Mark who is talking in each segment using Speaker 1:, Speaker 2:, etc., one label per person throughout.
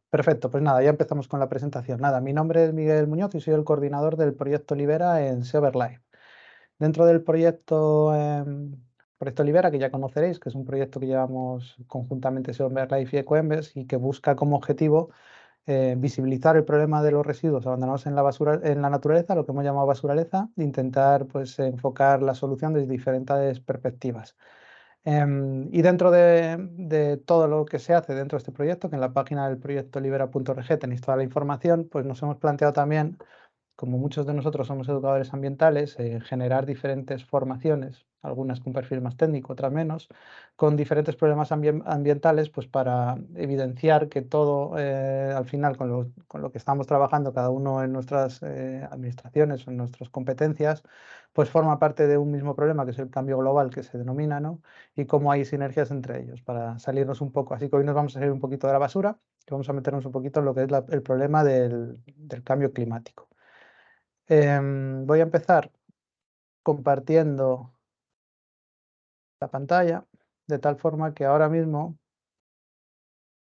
Speaker 1: Perfecto, pues nada, ya empezamos con la presentación. Nada, mi nombre es Miguel Muñoz y soy el coordinador del proyecto Libera en Seoverlife. Dentro del proyecto Libera, que ya conoceréis, que es un proyecto que llevamos conjuntamente Seoverlife y Ecoembes y que busca como objetivo visibilizar el problema de los residuos abandonados en la basura, en la naturaleza, lo que hemos llamado basuraleza, e intentar pues, enfocar la solución desde diferentes perspectivas. Y dentro de todo lo que se hace dentro de este proyecto, que en la página del proyecto libera.org tenéis toda la información, pues nos hemos planteado también, como muchos de nosotros somos educadores ambientales, generar diferentes formaciones, algunas con perfil más técnico, otras menos, con diferentes problemas ambientales, pues para evidenciar que todo, al final, con lo que estamos trabajando cada uno en nuestras administraciones o en nuestras competencias, pues forma parte de un mismo problema, que es el cambio global que se denomina, ¿no? Y cómo hay sinergias entre ellos, para salirnos un poco. Así que hoy nos vamos a salir un poquito de la basura, que vamos a meternos un poquito en lo que es el problema del cambio climático. Voy a empezar compartiendo la pantalla, de tal forma que ahora mismo,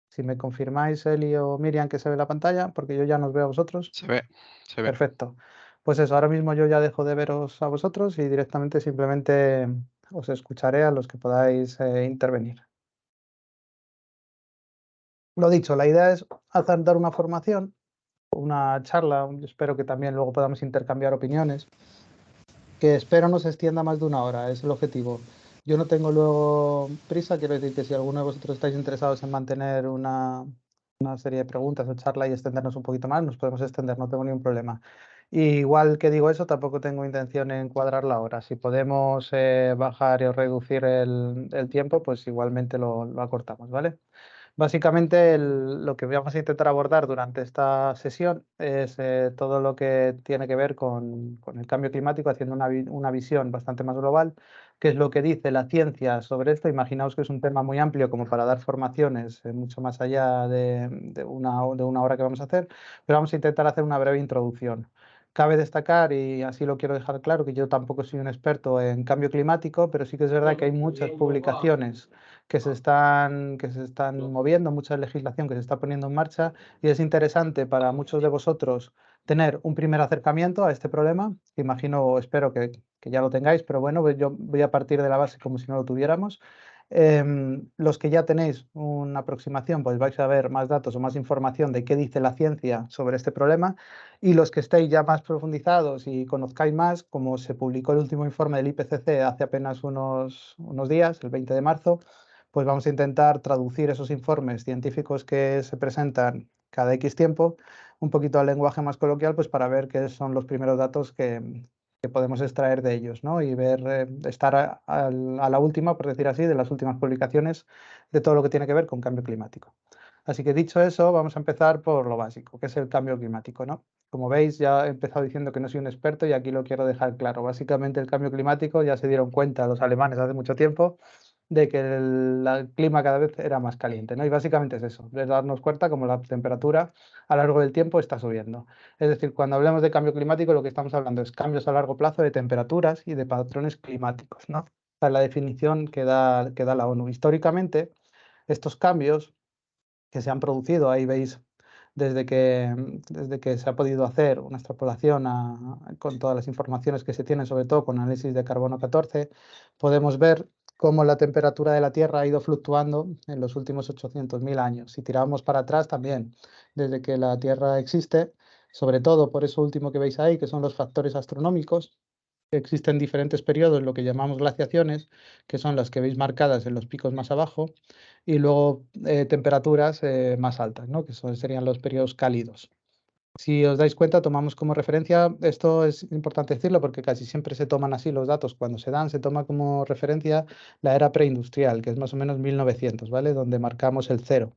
Speaker 1: si me confirmáis, Eli o Miriam, que se ve la pantalla, porque yo ya nos veo a vosotros.
Speaker 2: Se ve, se ve.
Speaker 1: Perfecto. Pues eso, ahora mismo yo ya dejo de veros a vosotros y directamente simplemente os escucharé a los que podáis intervenir. Lo dicho, la idea es dar una formación, una charla, espero que también luego podamos intercambiar opiniones, que espero no se extienda más de una hora, es el objetivo. Yo no tengo luego prisa, quiero decir que si alguno de vosotros estáis interesados en mantener una serie de preguntas o charla y extendernos un poquito más, nos podemos extender, no tengo ningún problema. Y igual que digo eso, tampoco tengo intención en cuadrar la hora. Si podemos bajar o reducir el tiempo, pues igualmente lo acortamos, ¿vale? Básicamente lo que vamos a intentar abordar durante esta sesión es todo lo que tiene que ver con el cambio climático, haciendo una visión bastante más global, qué es lo que dice la ciencia sobre esto. Imaginaos que es un tema muy amplio como para dar formaciones mucho más allá de una hora que vamos a hacer, pero vamos a intentar hacer una breve introducción. Cabe destacar, y así lo quiero dejar claro, que yo tampoco soy un experto en cambio climático, pero sí que es verdad que hay muchas publicaciones que se están moviendo, mucha legislación que se está poniendo en marcha y es interesante para muchos de vosotros tener un primer acercamiento a este problema. Imagino o espero que ya lo tengáis, pero bueno, pues yo voy a partir de la base como si no lo tuviéramos. Los que ya tenéis una aproximación, pues vais a ver más datos o más información de qué dice la ciencia sobre este problema, y los que estéis ya más profundizados y conozcáis más, como se publicó el último informe del IPCC hace apenas unos días, el 20 de marzo, pues vamos a intentar traducir esos informes científicos que se presentan cada X tiempo, un poquito al lenguaje más coloquial, pues para ver qué son los primeros datos que podemos extraer de ellos, ¿no? Y ver, estar a la última, por decir así, de las últimas publicaciones de todo lo que tiene que ver con cambio climático. Así que dicho eso, vamos a empezar por lo básico, que es el cambio climático, ¿no? Como veis, ya he empezado diciendo que no soy un experto y aquí lo quiero dejar claro. Básicamente el cambio climático, ya se dieron cuenta los alemanes hace mucho tiempo, de que el clima cada vez era más caliente, ¿no? Y básicamente es eso, es darnos cuenta como la temperatura a lo largo del tiempo está subiendo. Es decir, cuando hablamos de cambio climático, lo que estamos hablando es cambios a largo plazo de temperaturas y de patrones climáticos, ¿no? Esta es la definición que da la ONU. Históricamente, estos cambios que se han producido, ahí veis desde que se ha podido hacer una extrapolación con todas las informaciones que se tienen, sobre todo con análisis de carbono 14, podemos ver cómo la temperatura de la Tierra ha ido fluctuando en los últimos 800.000 años. Si tiramos para atrás también, desde que la Tierra existe, sobre todo por eso último que veis ahí, que son los factores astronómicos, existen diferentes periodos, lo que llamamos glaciaciones, que son las que veis marcadas en los picos más abajo, y luego temperaturas más altas, ¿no? Que serían los periodos cálidos. Si os dais cuenta, tomamos como referencia, esto es importante decirlo porque casi siempre se toman así los datos, cuando se toma como referencia la era preindustrial, que es más o menos 1900, ¿vale? Donde marcamos el cero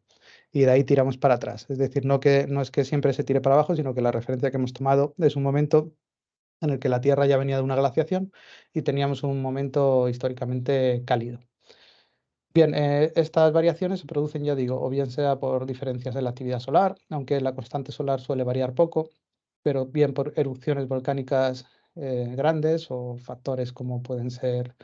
Speaker 1: y de ahí tiramos para atrás. Es decir, no es que siempre se tire para abajo, sino que la referencia que hemos tomado es un momento en el que la Tierra ya venía de una glaciación y teníamos un momento históricamente cálido. Bien, estas variaciones se producen, ya digo, o bien sea por diferencias en la actividad solar, aunque la constante solar suele variar poco, pero bien por erupciones volcánicas grandes o factores como pueden ser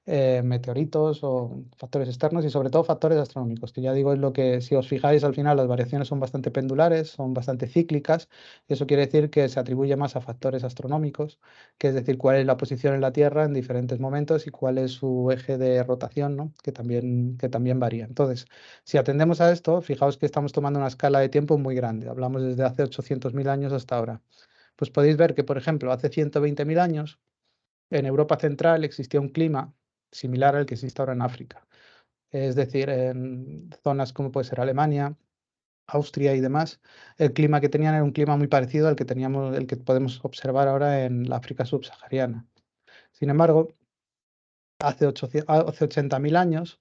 Speaker 1: meteoritos o factores externos y sobre todo factores astronómicos, que ya digo es lo que, si os fijáis al final las variaciones son bastante pendulares, son bastante cíclicas, y eso quiere decir que se atribuye más a factores astronómicos, que es decir, cuál es la posición en la Tierra en diferentes momentos y cuál es su eje de rotación, ¿no? Que también varía. Entonces, si atendemos a esto, fijaos que estamos tomando una escala de tiempo muy grande, hablamos desde hace 800.000 años hasta ahora. Pues podéis ver que, por ejemplo, hace 120.000 años, en Europa Central existía un clima similar al que existe ahora en África. Es decir, en zonas como puede ser Alemania, Austria y demás, el clima que tenían era un clima muy parecido al que teníamos, el que podemos observar ahora en la África subsahariana. Sin embargo, hace 80.000 años,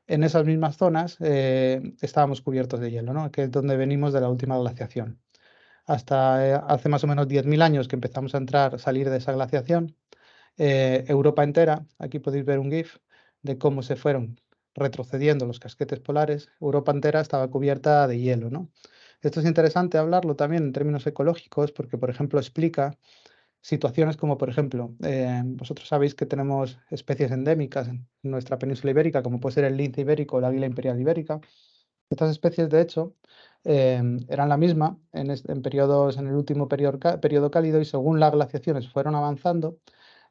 Speaker 1: en esas mismas zonas estábamos cubiertos de hielo, ¿no? Que es donde venimos de la última glaciación. Hasta hace más o menos 10.000 años que empezamos a salir de esa glaciación, Europa entera, aquí podéis ver un GIF de cómo se fueron retrocediendo los casquetes polares. Europa entera estaba cubierta de hielo, ¿no? Esto es interesante hablarlo también en términos ecológicos porque, por ejemplo, explica situaciones como, por ejemplo, vosotros sabéis que tenemos especies endémicas en nuestra península ibérica, como puede ser el lince ibérico o la águila imperial ibérica. Estas especies, de hecho, eran la misma en periodos, en el último periodo cálido, y según las glaciaciones fueron avanzando,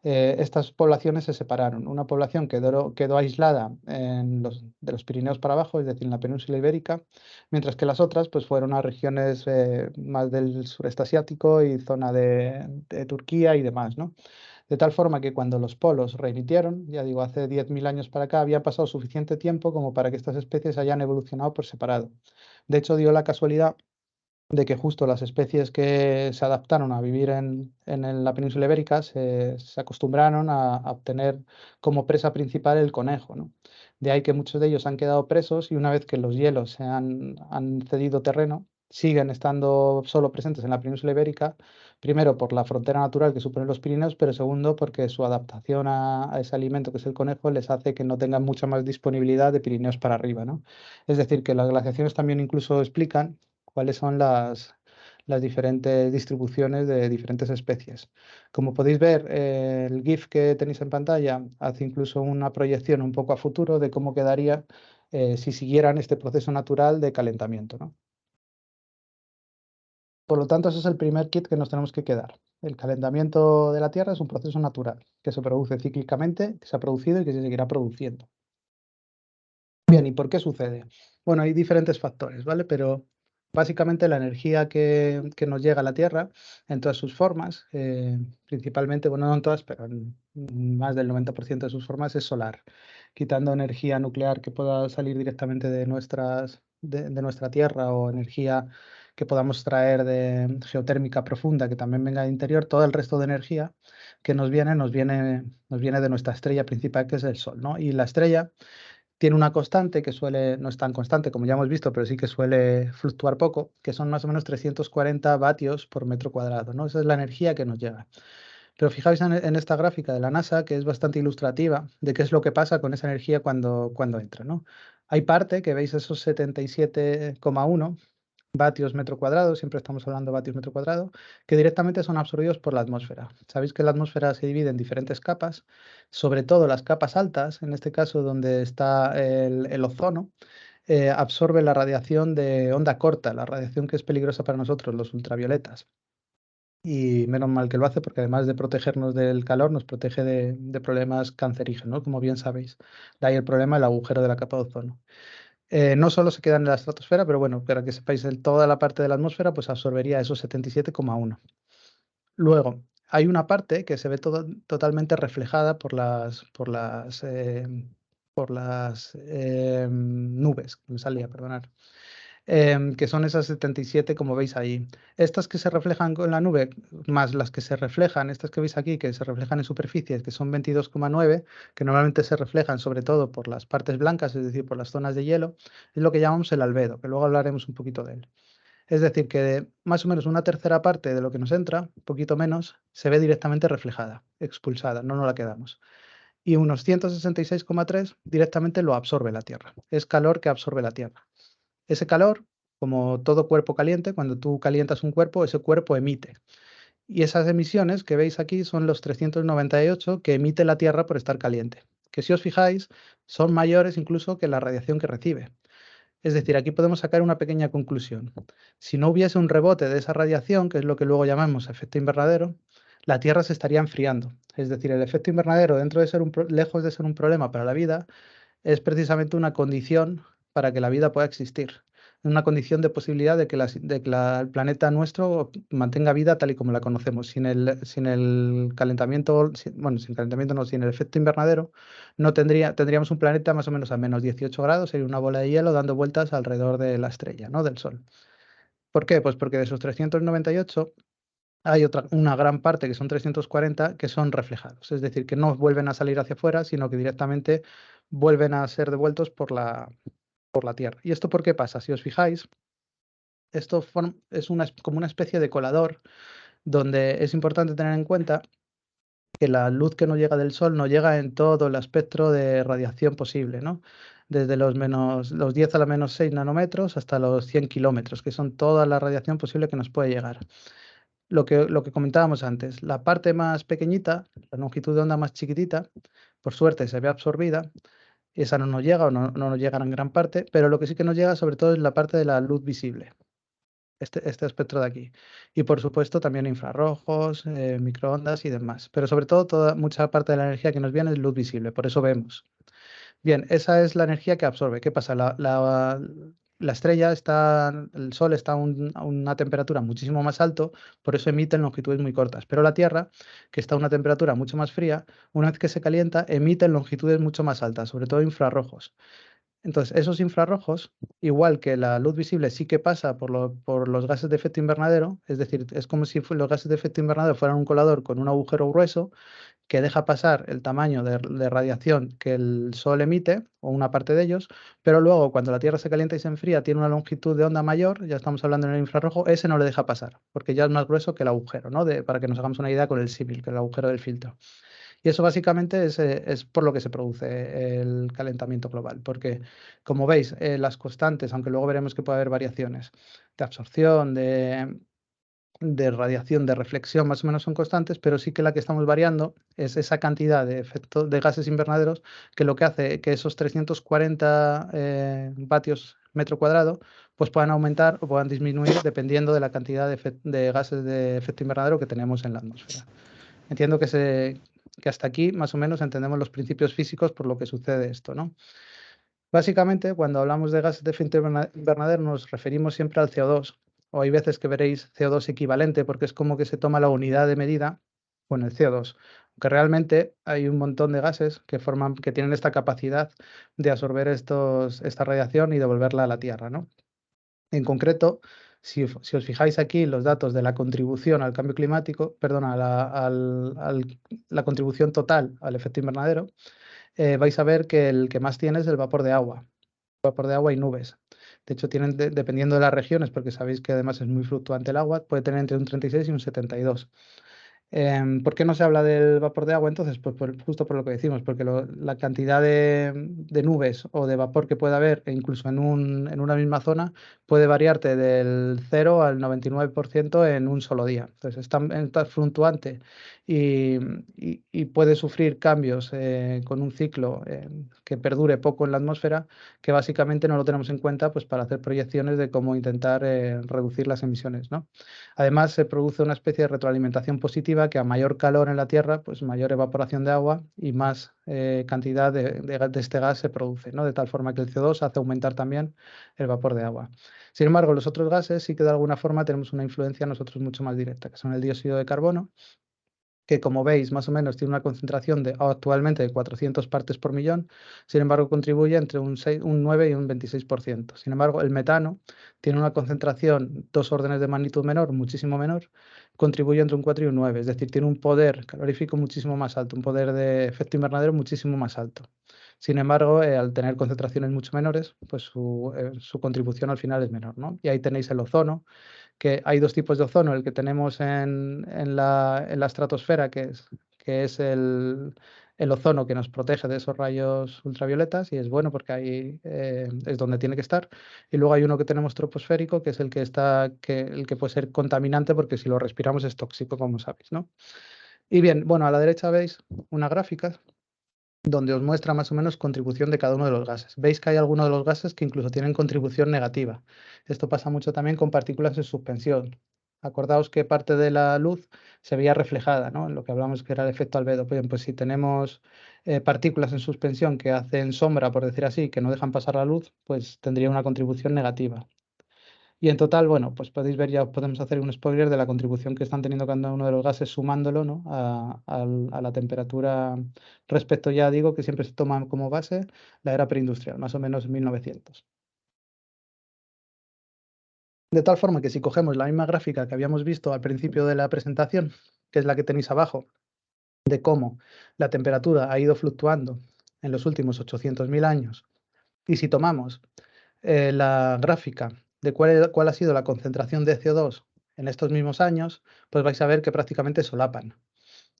Speaker 1: estas poblaciones se separaron. Una población quedó aislada de los Pirineos para abajo, es decir, en la península ibérica, mientras que las otras pues, fueron a regiones más del sureste asiático y zona de Turquía y demás, ¿no? De tal forma que cuando los polos reemitieron, ya digo, hace 10.000 años para acá, había pasado suficiente tiempo como para que estas especies hayan evolucionado por separado. De hecho, dio la casualidad de que justo las especies que se adaptaron a vivir en la península ibérica se acostumbraron a obtener como presa principal el conejo, ¿no? De ahí que muchos de ellos han quedado presos y una vez que los hielos han cedido terreno, siguen estando solo presentes en la península ibérica, primero por la frontera natural que suponen los Pirineos, pero segundo porque su adaptación a ese alimento que es el conejo les hace que no tengan mucha más disponibilidad de Pirineos para arriba, ¿no? Es decir, que las glaciaciones también incluso explican cuáles son las diferentes distribuciones de diferentes especies. Como podéis ver, el GIF que tenéis en pantalla hace incluso una proyección un poco a futuro de cómo quedaría si siguieran este proceso natural de calentamiento, ¿no? Por lo tanto, ese es el primer kit que nos tenemos que quedar. El calentamiento de la Tierra es un proceso natural que se produce cíclicamente, que se ha producido y que se seguirá produciendo. Bien, ¿y por qué sucede? Bueno, hay diferentes factores, ¿vale? Pero básicamente la energía que nos llega a la Tierra en todas sus formas, principalmente, bueno, no en todas, pero en más del 90% de sus formas es solar, quitando energía nuclear que pueda salir directamente de nuestra Tierra o energía que podamos traer de geotérmica profunda que también venga del interior, todo el resto de energía que nos viene de nuestra estrella principal, que es el Sol, ¿no? Y la estrella tiene una constante que no es tan constante como ya hemos visto, pero sí que suele fluctuar poco, que son más o menos 340 vatios por metro cuadrado, ¿no? Esa es la energía que nos llega. Pero fijaos en esta gráfica de la NASA, que es bastante ilustrativa de qué es lo que pasa con esa energía cuando entra, ¿no? Hay parte que veis esos 77,1 vatios metro cuadrado, siempre estamos hablando de vatios metro cuadrado, que directamente son absorbidos por la atmósfera. Sabéis que la atmósfera se divide en diferentes capas, sobre todo las capas altas, en este caso donde está el ozono, absorbe la radiación de onda corta, la radiación que es peligrosa para nosotros, los ultravioletas. Y menos mal que lo hace porque además de protegernos del calor, nos protege de problemas cancerígenos, como bien sabéis. De ahí el problema del agujero de la capa de ozono. No solo se quedan en la estratosfera, pero bueno, para que sepáis, toda la parte de la atmósfera pues absorbería esos 77,1. Luego, hay una parte que se ve totalmente reflejada por las nubes, me salía, perdonad, que son esas 77 como veis ahí. Estas que se reflejan con la nube, más las que se reflejan, estas que veis aquí, que se reflejan en superficies, que son 22,9, que normalmente se reflejan sobre todo por las partes blancas, es decir, por las zonas de hielo, es lo que llamamos el albedo, que luego hablaremos un poquito de él. Es decir, que más o menos una tercera parte de lo que nos entra, un poquito menos, se ve directamente reflejada, expulsada, no nos la quedamos. Y unos 166,3 directamente lo absorbe la Tierra. Es calor que absorbe la Tierra. Ese calor, como todo cuerpo caliente, cuando tú calientas un cuerpo, ese cuerpo emite. Y esas emisiones que veis aquí son los 398 que emite la Tierra por estar caliente, que si os fijáis son mayores incluso que la radiación que recibe. Es decir, aquí podemos sacar una pequeña conclusión. Si no hubiese un rebote de esa radiación, que es lo que luego llamamos efecto invernadero, la Tierra se estaría enfriando. Es decir, el efecto invernadero, dentro de ser lejos de ser un problema para la vida, es precisamente una condición para que la vida pueda existir. Una condición de posibilidad de que, el planeta nuestro mantenga vida tal y como la conocemos. Sin el calentamiento, sin calentamiento no, sin el efecto invernadero, no tendríamos un planeta más o menos a menos 18 grados, sería una bola de hielo dando vueltas alrededor de la estrella, ¿no? Del Sol. ¿Por qué? Pues porque de esos 398 hay una gran parte, que son 340, que son reflejados. Es decir, que no vuelven a salir hacia afuera, sino que directamente vuelven a ser devueltos por la Tierra. ¿Y esto por qué pasa? Si os fijáis, esto es como una especie de colador, donde es importante tener en cuenta que la luz que nos llega del Sol no llega en todo el espectro de radiación posible, ¿no? Desde los 10 a la menos 6 nanómetros hasta los 100 kilómetros, que son toda la radiación posible que nos puede llegar. Lo que comentábamos antes, la parte más pequeñita, la longitud de onda más chiquitita, por suerte se ve absorbida, esa no nos llega o no nos llega en gran parte, pero lo que sí que nos llega sobre todo es la parte de la luz visible, este espectro de aquí. Y por supuesto también infrarrojos, microondas y demás. Pero sobre todo mucha parte de la energía que nos viene es luz visible, por eso vemos. Bien, esa es la energía que absorbe. ¿Qué pasa? La estrella el Sol está a una temperatura muchísimo más alto, por eso emite en longitudes muy cortas. Pero la Tierra, que está a una temperatura mucho más fría, una vez que se calienta, emite en longitudes mucho más altas, sobre todo infrarrojos. Entonces, esos infrarrojos, igual que la luz visible, sí que pasa por los gases de efecto invernadero, es decir, es como si los gases de efecto invernadero fueran un colador con un agujero grueso, que deja pasar el tamaño de radiación que el Sol emite, o una parte de ellos, pero luego cuando la Tierra se calienta y se enfría, tiene una longitud de onda mayor, ya estamos hablando en el infrarrojo, ese no le deja pasar, porque ya es más grueso que el agujero, ¿no? Para que nos hagamos una idea con el símil, que el agujero del filtro. Y eso básicamente es por lo que se produce el calentamiento global, porque como veis, las constantes, aunque luego veremos que puede haber variaciones de absorción, de radiación, de reflexión, más o menos son constantes, pero sí que la que estamos variando es esa cantidad de gases invernaderos, que lo que hace que esos 340 vatios metro cuadrado pues puedan aumentar o puedan disminuir dependiendo de la cantidad de gases de efecto invernadero que tenemos en la atmósfera. Entiendo que hasta aquí más o menos entendemos los principios físicos por lo que sucede esto, ¿no? Básicamente, cuando hablamos de gases de efecto invernadero nos referimos siempre al CO2, o hay veces que veréis CO2 equivalente porque es como que se toma la unidad de medida con el CO2, aunque realmente hay un montón de gases que tienen esta capacidad de absorber esta radiación y devolverla a la Tierra, ¿no? En concreto, si os fijáis aquí los datos de la contribución al cambio climático, perdón, la contribución total al efecto invernadero, vais a ver que el que más tiene es el vapor de agua y nubes. De hecho, dependiendo de las regiones, porque sabéis que además es muy fluctuante el agua, puede tener entre un 36 y un 72. ¿Por qué no se habla del vapor de agua entonces? Pues justo por lo que decimos, porque la cantidad de nubes o de vapor que puede haber, e incluso en una misma zona, puede variarte del 0 al 99% en un solo día. Entonces es tan fluctuante y puede sufrir cambios con un ciclo que perdure poco en la atmósfera, que básicamente no lo tenemos en cuenta pues, para hacer proyecciones de cómo intentar reducir las emisiones, ¿no? Además, se produce una especie de retroalimentación positiva que a mayor calor en la Tierra, pues mayor evaporación de agua y más cantidad de este gas se produce, ¿no? De tal forma que el CO2 hace aumentar también el vapor de agua. Sin embargo, los otros gases sí que de alguna forma tenemos una influencia nosotros mucho más directa, que son el dióxido de carbono, que como veis más o menos tiene una concentración actualmente de 400 partes por millón, sin embargo contribuye entre un 9 y un 26%. Sin embargo, el metano tiene una concentración 2 órdenes de magnitud menor, muchísimo menor, contribuye entre un 4 y un 9, es decir, tiene un poder calorífico muchísimo más alto, un poder de efecto invernadero muchísimo más alto. Sin embargo, al tener concentraciones mucho menores, pues su contribución al final es menor, ¿no? Y ahí tenéis el ozono, que hay dos tipos de ozono, el que tenemos en la estratosfera, que es el ozono que nos protege de esos rayos ultravioletas y es bueno porque ahí es donde tiene que estar. Y luego hay uno que tenemos troposférico, que es el que puede ser contaminante porque si lo respiramos es tóxico, como sabéis, ¿no? Y bien, bueno, a la derecha veis una gráfica donde os muestra más o menos contribución de cada uno de los gases. Veis que hay algunos de los gases que incluso tienen contribución negativa. Esto pasa mucho también con partículas en suspensión. Acordaos que parte de la luz se veía reflejada, ¿no? En lo que hablamos que era el efecto albedo. Bien, pues si tenemos partículas en suspensión que hacen sombra, por decir así, que no dejan pasar la luz, pues tendría una contribución negativa. Y en total, bueno, pues podéis ver, ya podemos hacer un spoiler de la contribución que están teniendo cada uno de los gases sumándolo, ¿no? A la temperatura respecto, ya digo, que siempre se toma como base la era preindustrial, más o menos 1900. De tal forma que si cogemos la misma gráfica que habíamos visto al principio de la presentación, que es la que tenéis abajo, de cómo la temperatura ha ido fluctuando en los últimos 800.000 años, y si tomamos la gráfica de cuál ha sido la concentración de CO2 en estos mismos años, pues vais a ver que prácticamente solapan.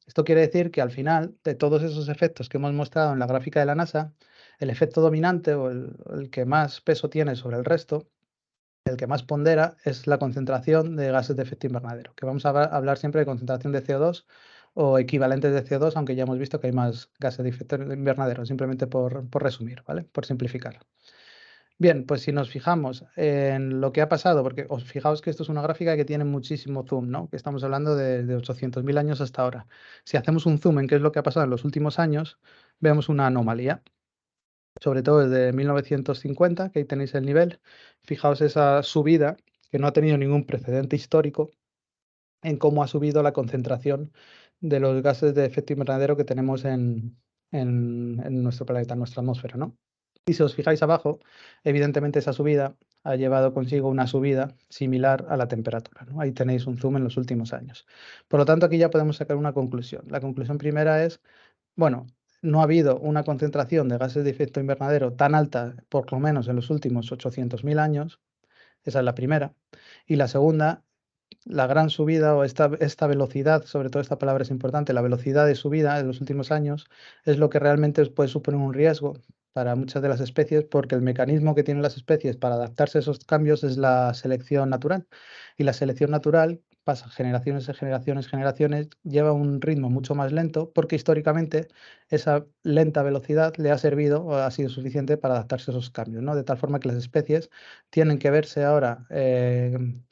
Speaker 1: Esto quiere decir que al final, de todos esos efectos que hemos mostrado en la gráfica de la NASA, el efecto dominante o el que más peso tiene sobre el resto, el que más pondera, es la concentración de gases de efecto invernadero, que vamos a hablar siempre de concentración de CO2 o equivalentes de CO2, aunque ya hemos visto que hay más gases de efecto invernadero, simplemente por resumir, ¿vale? Por simplificar. Bien, pues si nos fijamos en lo que ha pasado, porque os fijaos que esto es una gráfica que tiene muchísimo zoom, ¿no? Que estamos hablando de 800.000 años hasta ahora. Si hacemos un zoom en qué es lo que ha pasado en los últimos años, vemos una anomalía, sobre todo desde 1950, que ahí tenéis el nivel. Fijaos esa subida que no ha tenido ningún precedente histórico en cómo ha subido la concentración de los gases de efecto invernadero que tenemos en nuestro planeta, en nuestra atmósfera, ¿no? Y si os fijáis abajo, evidentemente esa subida ha llevado consigo una subida similar a la temperatura, ¿no? Ahí tenéis un zoom en los últimos años. Por lo tanto, aquí ya podemos sacar una conclusión. La conclusión primera es, bueno, no ha habido una concentración de gases de efecto invernadero tan alta, por lo menos en los últimos 800.000 años. Esa es la primera. Y la segunda, la gran subida o esta velocidad, sobre todo esta palabra es importante, la velocidad de subida en los últimos años es lo que realmente puede suponer un riesgo para muchas de las especies, porque el mecanismo que tienen las especies para adaptarse a esos cambios es la selección natural. Y la selección natural pasa generaciones y generaciones, generaciones, lleva un ritmo mucho más lento, porque históricamente esa lenta velocidad le ha servido o ha sido suficiente para adaptarse a esos cambios, ¿no? De tal forma que las especies tienen que verse ahora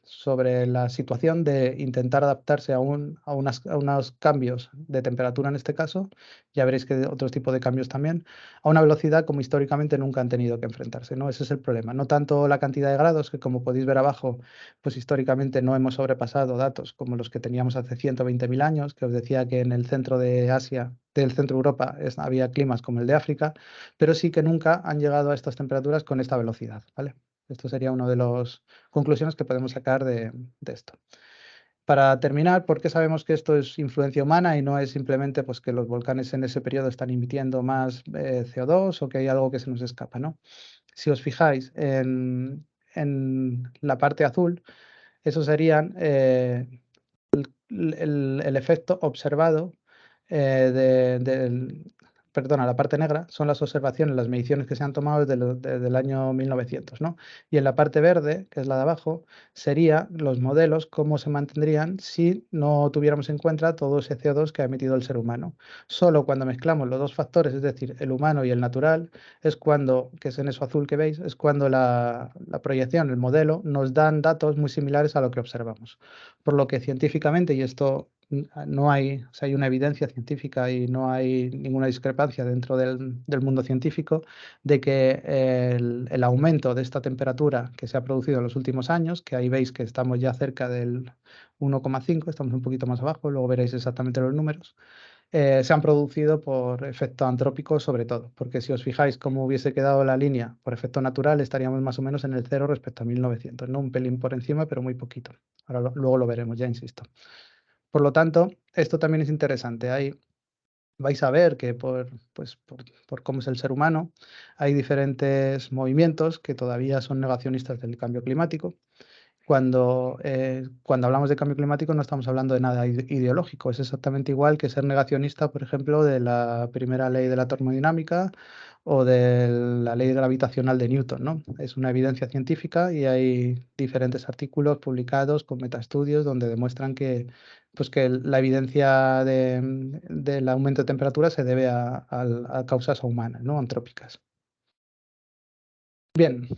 Speaker 1: sobre la situación de intentar adaptarse a unos cambios de temperatura en este caso, ya veréis que otros tipos de cambios también, a una velocidad como históricamente nunca han tenido que enfrentarse, ¿no? Ese es el problema. No tanto la cantidad de grados, que como podéis ver abajo, pues históricamente no hemos sobrepasado datos como los que teníamos hace 120.000 años, que os decía que en el centro de Asia, del centro de Europa, había climas como el de África, pero sí que nunca han llegado a estas temperaturas con esta velocidad, ¿vale? Esto sería una de las conclusiones que podemos sacar de esto. Para terminar, ¿por qué sabemos que esto es influencia humana y no es simplemente pues, que los volcanes en ese periodo están emitiendo más CO2 o que hay algo que se nos escapa, ¿no? Si os fijáis en la parte azul, eso serían el efecto observado perdona, la parte negra son las observaciones, las mediciones que se han tomado desde el año 1900, ¿no? Y en la parte verde, que es la de abajo, serían los modelos, cómo se mantendrían si no tuviéramos en cuenta todo ese CO2 que ha emitido el ser humano. Solo cuando mezclamos los dos factores, es decir, el humano y el natural, es cuando, que es en eso azul que veis, es cuando la proyección, el modelo, nos dan datos muy similares a lo que observamos. Por lo que científicamente, y esto no hay, o sea, hay una evidencia científica y no hay ninguna discrepancia dentro del mundo científico de que el aumento de esta temperatura que se ha producido en los últimos años, que ahí veis que estamos ya cerca del 1,5, estamos un poquito más abajo, luego veréis exactamente los números, se han producido por efecto antrópico sobre todo, porque si os fijáis cómo hubiese quedado la línea por efecto natural, estaríamos más o menos en el cero respecto a 1900, ¿no? Un pelín por encima, pero muy poquito. Ahora luego lo veremos, ya insisto. Por lo tanto, esto también es interesante. Ahí vais a ver que pues, por cómo es el ser humano, hay diferentes movimientos que todavía son negacionistas del cambio climático, cuando hablamos de cambio climático no estamos hablando de nada ideológico, es exactamente igual que ser negacionista, por ejemplo, de la primera ley de la termodinámica o de la ley gravitacional de Newton, ¿no? Es una evidencia científica y hay diferentes artículos publicados con metaestudios donde demuestran que, pues que la evidencia del aumento de temperatura se debe a causas humanas, ¿no? Antrópicas. Bien,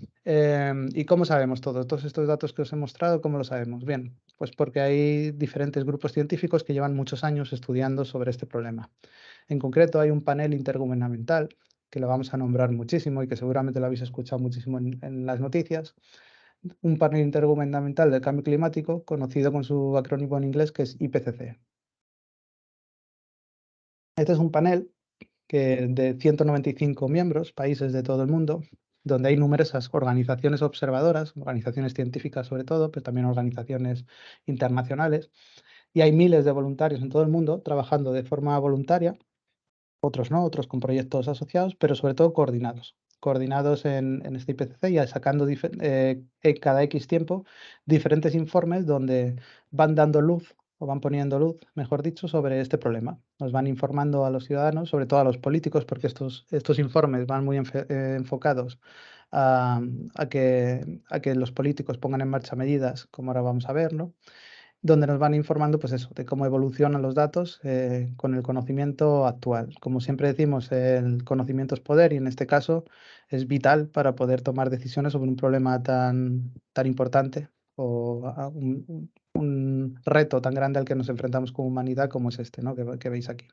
Speaker 1: ¿y cómo sabemos todo? Todos estos datos que os he mostrado, ¿cómo lo sabemos? Bien, pues porque hay diferentes grupos científicos que llevan muchos años estudiando sobre este problema. En concreto, hay un panel intergubernamental que lo vamos a nombrar muchísimo y que seguramente lo habéis escuchado muchísimo en las noticias. Un panel intergubernamental del cambio climático, conocido con su acrónimo en inglés, que es IPCC. Este es un panel de 195 miembros, países de todo el mundo, donde hay numerosas organizaciones observadoras, organizaciones científicas sobre todo, pero también organizaciones internacionales, y hay miles de voluntarios en todo el mundo trabajando de forma voluntaria, otros no, otros con proyectos asociados, pero sobre todo coordinados. Coordinados en este IPCC y sacando cada X tiempo diferentes informes donde van dando luz o van poniendo luz, mejor dicho, sobre este problema. Nos van informando a los ciudadanos, sobre todo a los políticos, porque estos informes van muy enfocados a, a que los políticos pongan en marcha medidas, como ahora vamos a ver, ¿no? Donde nos van informando, pues eso, de cómo evolucionan los datos con el conocimiento actual. Como siempre decimos, el conocimiento es poder y en este caso es vital para poder tomar decisiones sobre un problema tan importante o un reto tan grande al que nos enfrentamos como humanidad como es este, ¿no? que veis aquí.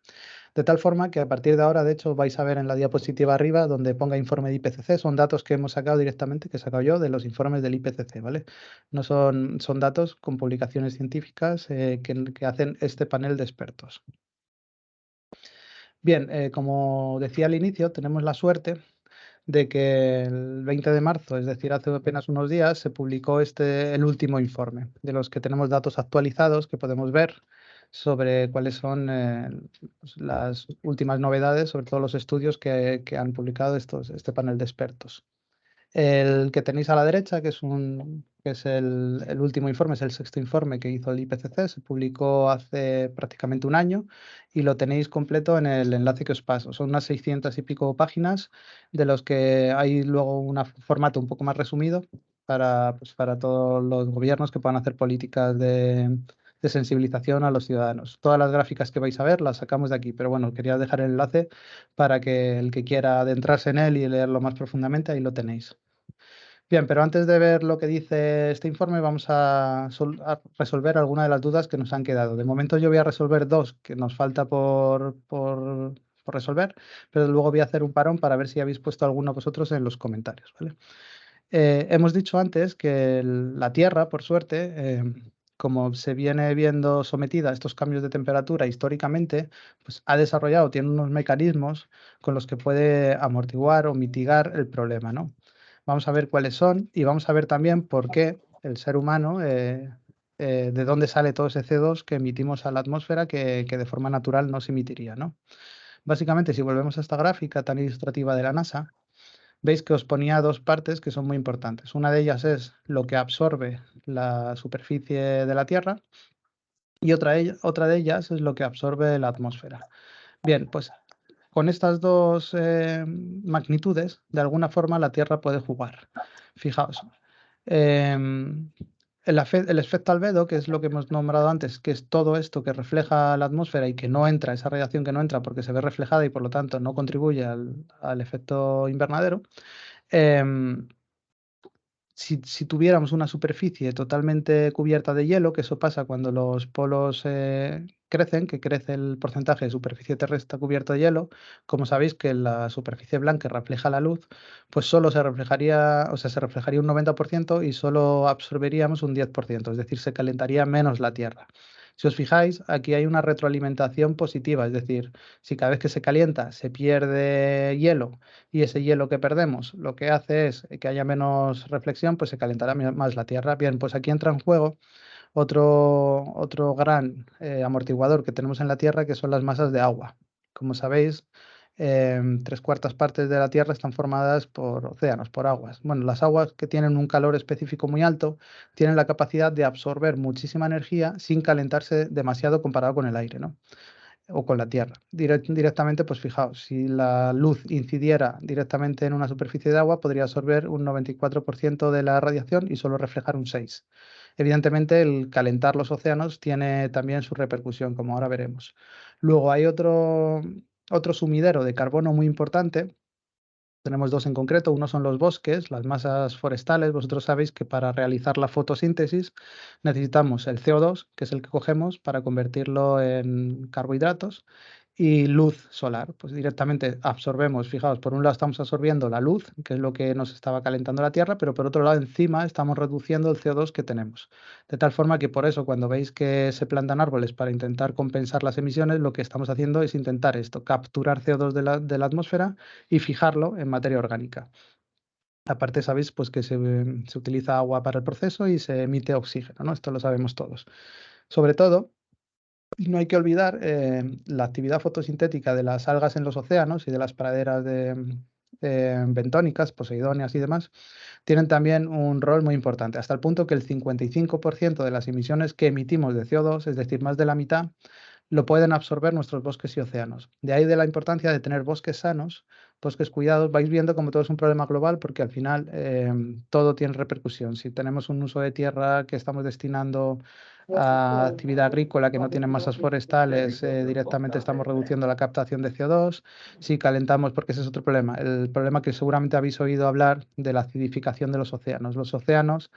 Speaker 1: De tal forma que a partir de ahora, de hecho, vais a ver en la diapositiva arriba donde ponga informe de IPCC, son datos que hemos sacado directamente, que he sacado yo de los informes del IPCC, ¿vale? No son datos con publicaciones científicas que hacen este panel de expertos. Bien, como decía al inicio, tenemos la suerte de que el 20 de marzo, es decir, hace apenas unos días, se publicó el último informe, de los que tenemos datos actualizados que podemos ver sobre cuáles son pues, las últimas novedades, sobre todo los estudios que han publicado este panel de expertos. El que tenéis a la derecha, que es el último informe, es el sexto informe que hizo el IPCC, se publicó hace prácticamente un año y lo tenéis completo en el enlace que os paso. Son unas 600 y pico páginas, de los que hay luego un formato un poco más resumido para todos los gobiernos que puedan hacer políticas de sensibilización a los ciudadanos. Todas las gráficas que vais a ver las sacamos de aquí, pero bueno, quería dejar el enlace para que el que quiera adentrarse en él y leerlo más profundamente, ahí lo tenéis. Bien, pero antes de ver lo que dice este informe, vamos a resolver algunas de las dudas que nos han quedado. De momento yo voy a resolver dos que nos falta por resolver, pero luego voy a hacer un parón para ver si habéis puesto alguno vosotros en los comentarios, ¿vale? Hemos dicho antes que la Tierra, por suerte, como se viene viendo sometida a estos cambios de temperatura históricamente, pues ha desarrollado, tiene unos mecanismos con los que puede amortiguar o mitigar el problema, ¿no? Vamos a ver cuáles son y vamos a ver también por qué el ser humano, de dónde sale todo ese CO2 que emitimos a la atmósfera que de forma natural no se emitiría, ¿no? Básicamente, si volvemos a esta gráfica tan ilustrativa de la NASA, veis que os ponía dos partes que son muy importantes. Una de ellas es lo que absorbe la superficie de la Tierra y otra de ellas es lo que absorbe la atmósfera. Bien, pues con estas dos magnitudes, de alguna forma la Tierra puede jugar. Fijaos, em, el efecto albedo, que es lo que hemos nombrado antes, que es todo esto que refleja la atmósfera y que no entra, esa radiación que no entra porque se ve reflejada y por lo tanto no contribuye al efecto invernadero. Em, si tuviéramos una superficie totalmente cubierta de hielo, que eso pasa cuando los polos crecen, que crece el porcentaje de superficie terrestre cubierto de hielo, como sabéis que la superficie blanca refleja la luz, pues solo se reflejaría, o sea, se reflejaría un 90% y solo absorberíamos un 10%, es decir, se calentaría menos la Tierra. Si os fijáis, aquí hay una retroalimentación positiva, es decir, si cada vez que se calienta se pierde hielo y ese hielo que perdemos lo que hace es que haya menos reflexión, pues se calentará más la Tierra. Bien, pues aquí entra en juego otro gran amortiguador que tenemos en la Tierra, que son las masas de agua. Como sabéis, 3/4 partes de la Tierra están formadas por océanos, por aguas. Bueno, las aguas que tienen un calor específico muy alto tienen la capacidad de absorber muchísima energía sin calentarse demasiado comparado con el aire, ¿no? O con la Tierra. Directamente, pues fijaos, si la luz incidiera directamente en una superficie de agua, podría absorber un 94% de la radiación y solo reflejar un 6%. Evidentemente, el calentar los océanos tiene también su repercusión, como ahora veremos. Luego hay otro sumidero de carbono muy importante. Tenemos dos en concreto. Uno son los bosques, las masas forestales. Vosotros sabéis que para realizar la fotosíntesis necesitamos el CO2, que es el que cogemos, para convertirlo en carbohidratos, y luz solar. Pues directamente absorbemos, fijaos, por un lado estamos absorbiendo la luz, que es lo que nos estaba calentando la Tierra, pero por otro lado encima estamos reduciendo el CO2 que tenemos. De tal forma que por eso cuando veis que se plantan árboles para intentar compensar las emisiones, lo que estamos haciendo es intentar esto, capturar CO2 de la atmósfera y fijarlo en materia orgánica. Aparte, sabéis pues, que se utiliza agua para el proceso y se emite oxígeno, ¿no? Esto lo sabemos todos. Sobre todo, no hay que olvidar la actividad fotosintética de las algas en los océanos y de las praderas bentónicas, poseidóneas y demás, tienen también un rol muy importante, hasta el punto que el 55% de las emisiones que emitimos de CO2, es decir, más de la mitad, lo pueden absorber nuestros bosques y océanos. De ahí de la importancia de tener bosques sanos, bosques cuidados. Vais viendo como todo es un problema global porque al final todo tiene repercusión. Si tenemos un uso de tierra que estamos destinando a actividad agrícola que no tiene masas forestales, directamente estamos reduciendo la captación de CO2. Si calentamos, porque ese es otro problema, el problema que seguramente habéis oído hablar de la acidificación de los océanos. Los océanos,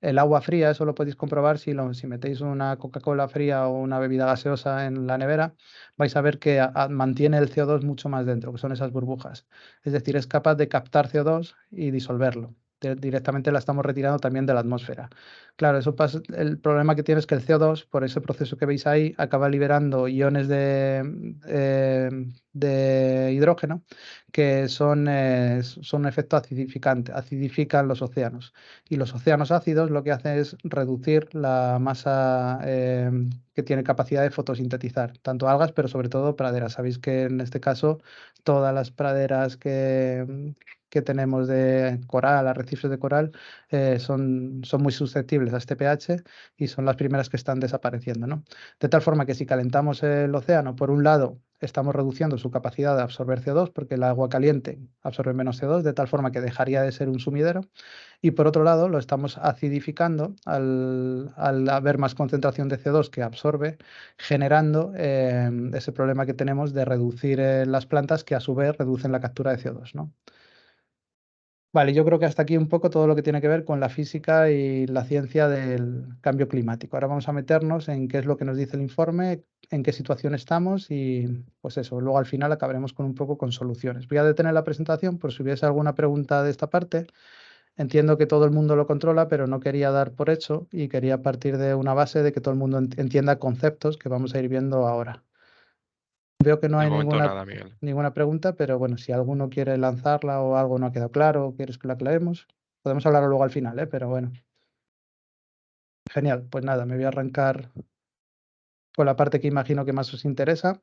Speaker 1: el agua fría, eso lo podéis comprobar si metéis una Coca-Cola fría o una bebida gaseosa en la nevera, vais a ver que mantiene el CO2 mucho más dentro, que son esas burbujas. Es decir, es capaz de captar CO2 y disolverlo. Directamente la estamos retirando también de la atmósfera. Claro, eso pasa, el problema que tiene es que el CO2, por ese proceso que veis ahí, acaba liberando iones de hidrógeno que son un efecto acidificante, acidifican los océanos. Y los océanos ácidos lo que hacen es reducir la masa que tiene capacidad de fotosintetizar, tanto algas, pero sobre todo praderas. Sabéis que en este caso todas las praderas que tenemos de coral, arrecifes de coral, son muy susceptibles a este pH y son las primeras que están desapareciendo, ¿no? De tal forma que si calentamos el océano, por un lado, estamos reduciendo su capacidad de absorber CO2 porque el agua caliente absorbe menos CO2, de tal forma que dejaría de ser un sumidero. Y por otro lado, lo estamos acidificando al haber más concentración de CO2 que absorbe, generando ese problema que tenemos de reducir las plantas que a su vez reducen la captura de CO2, ¿no? Vale, yo creo que hasta aquí un poco todo lo que tiene que ver con la física y la ciencia del cambio climático. Ahora vamos a meternos en qué es lo que nos dice el informe, en qué situación estamos y pues eso, luego al final acabaremos con un poco con soluciones. Voy a detener la presentación por si hubiese alguna pregunta de esta parte. Entiendo que todo el mundo lo controla, pero no quería dar por hecho y quería partir de una base de que todo el mundo entienda conceptos que vamos a ir viendo ahora. Veo que no
Speaker 2: De
Speaker 1: hay
Speaker 2: momento
Speaker 1: ninguna,
Speaker 2: nada, Miguel.
Speaker 1: ninguna pregunta, pero bueno, si alguno quiere lanzarla o algo no ha quedado claro o quieres que la aclaremos, podemos hablarlo luego al final, ¿eh? Pero bueno, genial. Pues nada, me voy a arrancar con la parte que imagino que más os interesa,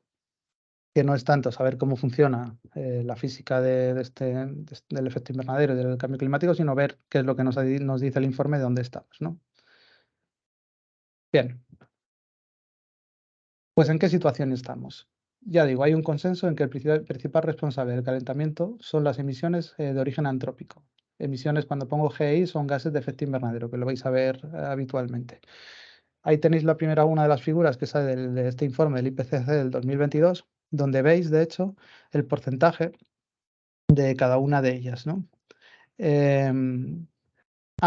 Speaker 1: que no es tanto saber cómo funciona la física del efecto invernadero y del cambio climático, sino ver qué es lo que nos dice el informe de dónde estamos, ¿no? Bien, pues ¿en qué situación estamos? Ya digo, hay un consenso en que el principal responsable del calentamiento son las emisiones de origen antrópico. Emisiones, cuando pongo GI, son gases de efecto invernadero, que lo vais a ver habitualmente. Ahí tenéis la primera una de las figuras que sale de este informe del IPCC del 2022, donde veis, de hecho, el porcentaje de cada una de ellas, ¿no?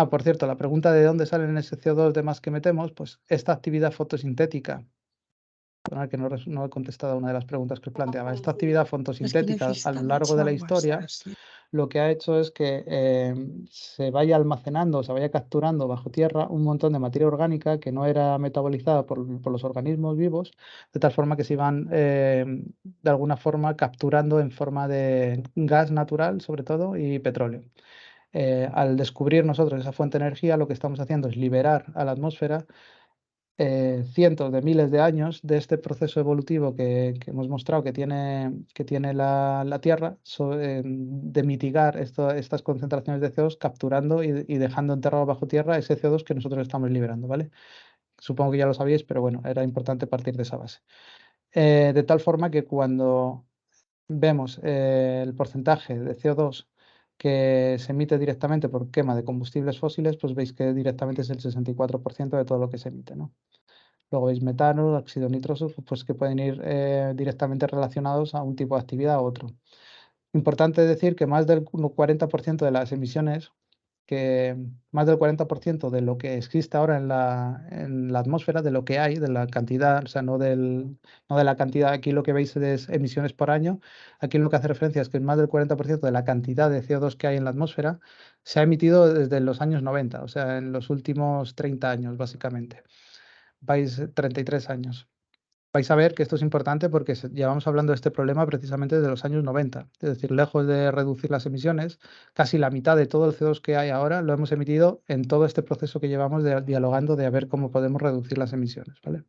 Speaker 1: Por cierto, la pregunta de dónde salen ese CO2 de más que metemos, pues esta actividad fotosintética. Perdona que no he contestado a una de las preguntas que planteaba. Esta actividad fotosintética a lo largo de la historia lo que ha hecho es que se vaya almacenando, se vaya capturando bajo tierra un montón de materia orgánica que no era metabolizada por los organismos vivos, de tal forma que se iban de alguna forma capturando en forma de gas natural, sobre todo, y petróleo. Al descubrir nosotros esa fuente de energía, lo que estamos haciendo es liberar a la atmósfera cientos de miles de años de este proceso evolutivo que hemos mostrado que tiene la Tierra, de mitigar estas concentraciones de CO2, capturando y dejando enterrado bajo tierra ese CO2 que nosotros estamos liberando, ¿vale? Supongo que ya lo sabíais, pero bueno, era importante partir de esa base. De tal forma que cuando vemos el porcentaje de CO2 que se emite directamente por quema de combustibles fósiles, pues veis que directamente es el 64% de todo lo que se emite, ¿no? Luego veis metano, óxido nitroso, pues que pueden ir directamente relacionados a un tipo de actividad u otro. Importante decir que más del 40% de las emisiones, que más del 40% de lo que existe ahora en la atmósfera, de lo que hay, de la cantidad, o sea, no de la cantidad, aquí lo que veis es emisiones por año, aquí lo que hace referencia es que más del 40% de la cantidad de CO2 que hay en la atmósfera se ha emitido desde los años 90, o sea, en los últimos 30 años, básicamente. 33 años. Vais a ver que esto es importante porque llevamos hablando de este problema precisamente desde los años 90. Es decir, lejos de reducir las emisiones, casi la mitad de todo el CO2 que hay ahora lo hemos emitido en todo este proceso que llevamos dialogando de a ver cómo podemos reducir las emisiones, ¿vale?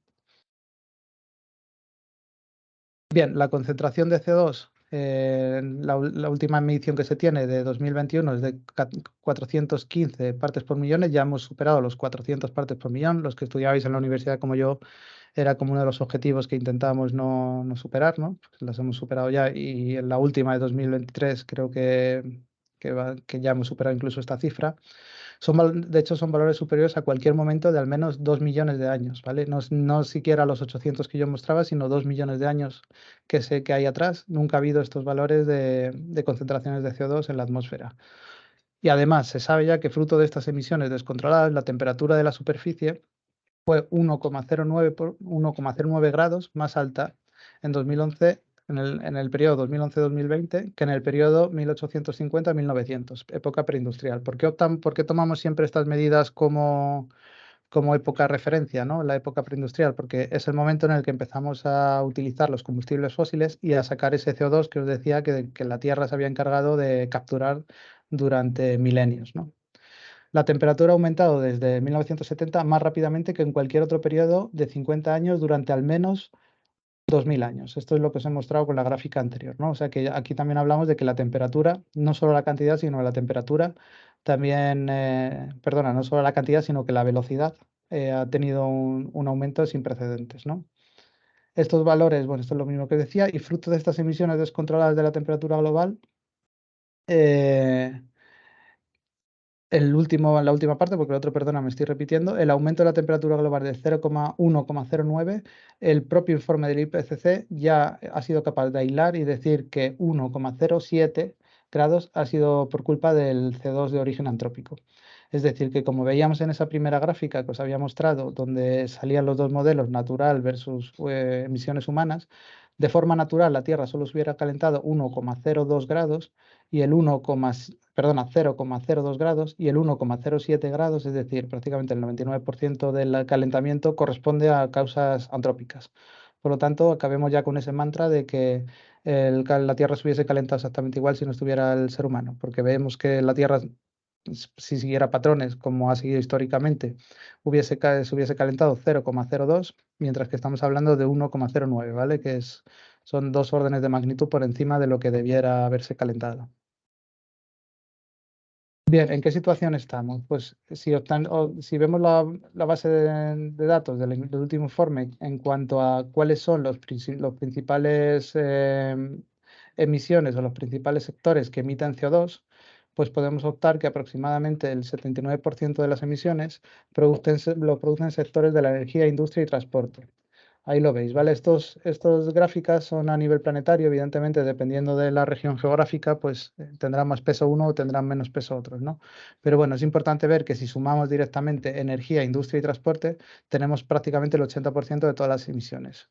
Speaker 1: Bien, la concentración de CO2, la última medición que se tiene de 2021 es de 415 partes por millón, ya hemos superado los 400 partes por millón. Los que estudiabais en la universidad como yo, era como uno de los objetivos que intentábamos no superar, ¿no? Pues las hemos superado ya, y en la última de 2023 creo que ya hemos superado incluso esta cifra. De hecho, son valores superiores a cualquier momento de al menos 2 millones de años, ¿vale? No siquiera los 800 que yo mostraba, sino 2 millones de años que sé que hay atrás. Nunca ha habido estos valores de concentraciones de CO2 en la atmósfera. Y además, se sabe ya que fruto de estas emisiones descontroladas, la temperatura de la superficie fue 1,09 grados más alta en 2011, en el periodo 2011-2020, que en el periodo 1850-1900, época preindustrial. ¿Por qué tomamos siempre estas medidas como época referencia, ¿no? La época preindustrial? Porque es el momento en el que empezamos a utilizar los combustibles fósiles y a sacar ese CO2 que os decía que la Tierra se había encargado de capturar durante milenios, ¿no? La temperatura ha aumentado desde 1970 más rápidamente que en cualquier otro periodo de 50 años durante al menos 2000 años. Esto es lo que os he mostrado con la gráfica anterior, ¿no? O sea que aquí también hablamos de que la temperatura, no solo la cantidad, sino la temperatura, también, perdona, no solo la cantidad, sino que la velocidad ha tenido un aumento sin precedentes, ¿no? Estos valores, bueno, esto es lo mismo que decía, y fruto de estas emisiones descontroladas de la temperatura global, eh, la última parte, porque el otro, perdona, me estoy repitiendo, el aumento de la temperatura global de 0,1,09, el propio informe del IPCC ya ha sido capaz de aislar y decir que 1,07 grados ha sido por culpa del CO2 de origen antrópico. Es decir, que como veíamos en esa primera gráfica que os había mostrado, donde salían los dos modelos, natural versus emisiones humanas, de forma natural la Tierra solo se hubiera calentado 1,02 grados y el 0,02 grados y el 1,07 grados, es decir, prácticamente el 99% del calentamiento corresponde a causas antrópicas. Por lo tanto, acabemos ya con ese mantra de que la Tierra se hubiese calentado exactamente igual si no estuviera el ser humano, porque vemos que la Tierra, si siguiera patrones como ha seguido históricamente, se hubiese calentado 0,02, mientras que estamos hablando de 1,09, ¿vale? Son 2 órdenes de magnitud por encima de lo que debiera haberse calentado. Bien, ¿en qué situación estamos? Pues si vemos la base de datos del último informe en cuanto a cuáles son los principales emisiones o los principales sectores que emiten CO2, pues podemos optar que aproximadamente el 79% de las emisiones lo producen sectores de la energía, industria y transporte. Ahí lo veis, ¿vale? Estos gráficas son a nivel planetario, evidentemente, dependiendo de la región geográfica, pues tendrán más peso uno o tendrán menos peso otros, ¿no? Pero bueno, es importante ver que si sumamos directamente energía, industria y transporte, tenemos prácticamente el 80% de todas las emisiones.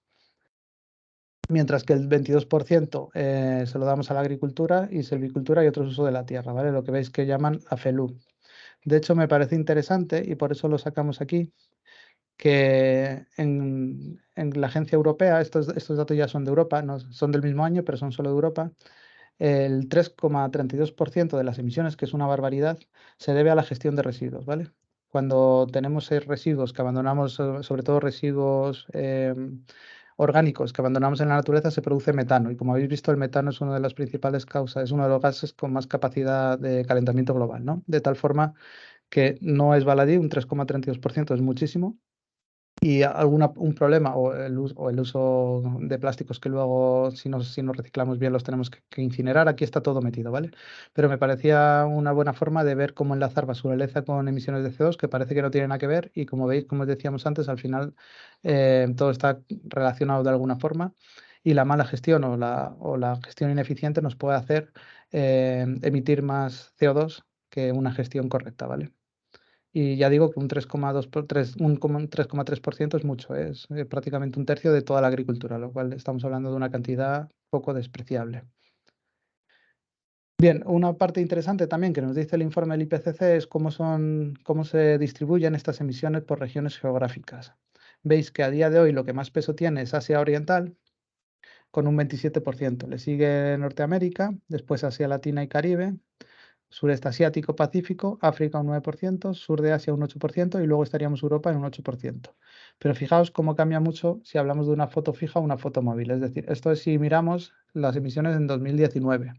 Speaker 1: Mientras que el 22% se lo damos a la agricultura y silvicultura y otros usos de la tierra, ¿vale? Lo que veis que llaman AFELU. De hecho, me parece interesante y por eso lo sacamos aquí, que en la agencia europea, estos datos ya son de Europa, no son del mismo año, pero son solo de Europa, el 3,32% de las emisiones, que es una barbaridad, se debe a la gestión de residuos, ¿vale? cuando tenemos residuos que abandonamos, sobre todo residuos orgánicos que abandonamos en la naturaleza, se produce metano. Y como habéis visto, el metano es una de las principales causas, es uno de los gases con más capacidad de calentamiento global, ¿no? De tal forma que no es baladí, un 3,32% es muchísimo. Y un problema o el uso de plásticos que luego, si nos reciclamos bien, los tenemos que incinerar. Aquí está todo metido, ¿vale? Pero me parecía una buena forma de ver cómo enlazar basuraleza con emisiones de CO2, que parece que no tienen nada que ver, y como veis, como os decíamos antes, al final todo está relacionado de alguna forma, y la mala gestión o la gestión ineficiente nos puede hacer emitir más CO2 que una gestión correcta, ¿vale? Y ya digo que un 3,2 por 3, un 3,3% es mucho, es prácticamente un tercio de toda la agricultura, lo cual estamos hablando de una cantidad poco despreciable. Bien, una parte interesante también que nos dice el informe del IPCC es cómo se distribuyen estas emisiones por regiones geográficas. Veis que a día de hoy lo que más peso tiene es Asia Oriental, con un 27%. Le sigue Norteamérica, después Asia Latina y Caribe, Sureste Asiático, Pacífico, África un 9%, Sur de Asia un 8% y luego estaríamos Europa en un 8%. Pero fijaos cómo cambia mucho si hablamos de una foto fija o una foto móvil. Es decir, esto es si miramos las emisiones en 2019.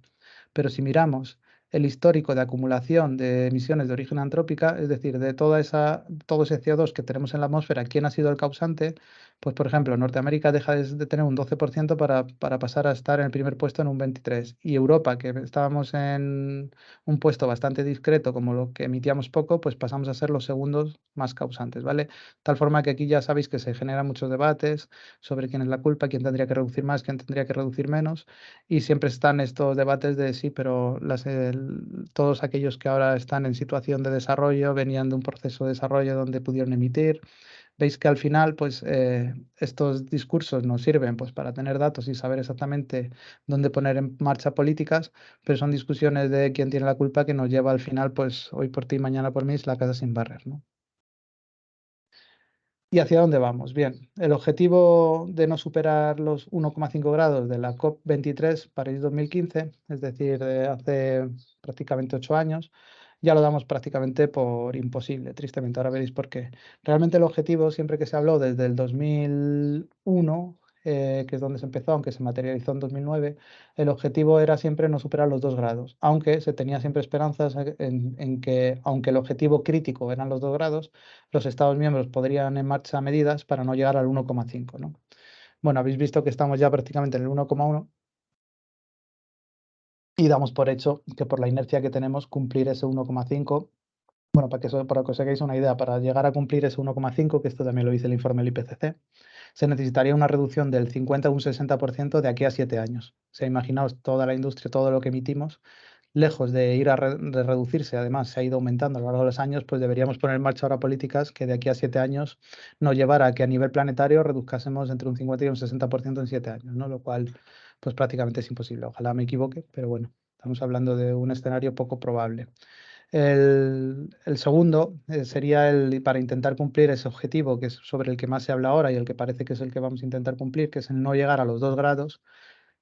Speaker 1: Pero si miramos el histórico de acumulación de emisiones de origen antrópica, es decir, de todo ese CO2 que tenemos en la atmósfera, ¿quién ha sido el causante? Pues, por ejemplo, Norteamérica deja de tener un 12% para pasar a estar en el primer puesto en un 23%. Y Europa, que estábamos en un puesto bastante discreto, como lo que emitíamos poco, pues pasamos a ser los segundos más causantes, ¿vale? Tal forma que aquí ya sabéis que se generan muchos debates sobre quién es la culpa, quién tendría que reducir más, quién tendría que reducir menos. Y siempre están estos debates de sí, pero todos aquellos que ahora están en situación de desarrollo venían de un proceso de desarrollo donde pudieron emitir. Veis que al final, pues estos discursos nos sirven pues, para tener datos y saber exactamente dónde poner en marcha políticas, pero son discusiones de quién tiene la culpa que nos lleva al final, pues hoy por ti, mañana por mí, es la casa sin barrer, ¿no? ¿Y hacia dónde vamos? Bien, el objetivo de no superar los 1,5 grados de la COP23 París 2015, es decir, de hace prácticamente 8 años, ya lo damos prácticamente por imposible, tristemente. Ahora veréis por qué. Realmente el objetivo, siempre que se habló desde el 2001, que es donde se empezó, aunque se materializó en 2009, el objetivo era siempre no superar los 2 grados, aunque se tenía siempre esperanzas en que, aunque el objetivo crítico eran los 2 grados, los Estados miembros podrían en marcha medidas para no llegar al 1,5, ¿no? Bueno, habéis visto que estamos ya prácticamente en el 1,1 y damos por hecho que por la inercia que tenemos cumplir ese 1,5, bueno, para que os hagáis una idea, para llegar a cumplir ese 1,5, que esto también lo dice el informe del IPCC, se necesitaría una reducción del 50 a un 60% de aquí a 7 años. O sea, imaginaos toda la industria, todo lo que emitimos, lejos de ir de reducirse, además se ha ido aumentando a lo largo de los años, pues deberíamos poner en marcha ahora políticas que de aquí a 7 años nos llevara a que a nivel planetario reduzcásemos entre un 50 y un 60% en 7 años, ¿no? Lo cual, pues prácticamente es imposible. Ojalá me equivoque, pero bueno, estamos hablando de un escenario poco probable. El segundo sería para intentar cumplir ese objetivo, que es sobre el que más se habla ahora y el que parece que es el que vamos a intentar cumplir, que es el no llegar a los 2 grados.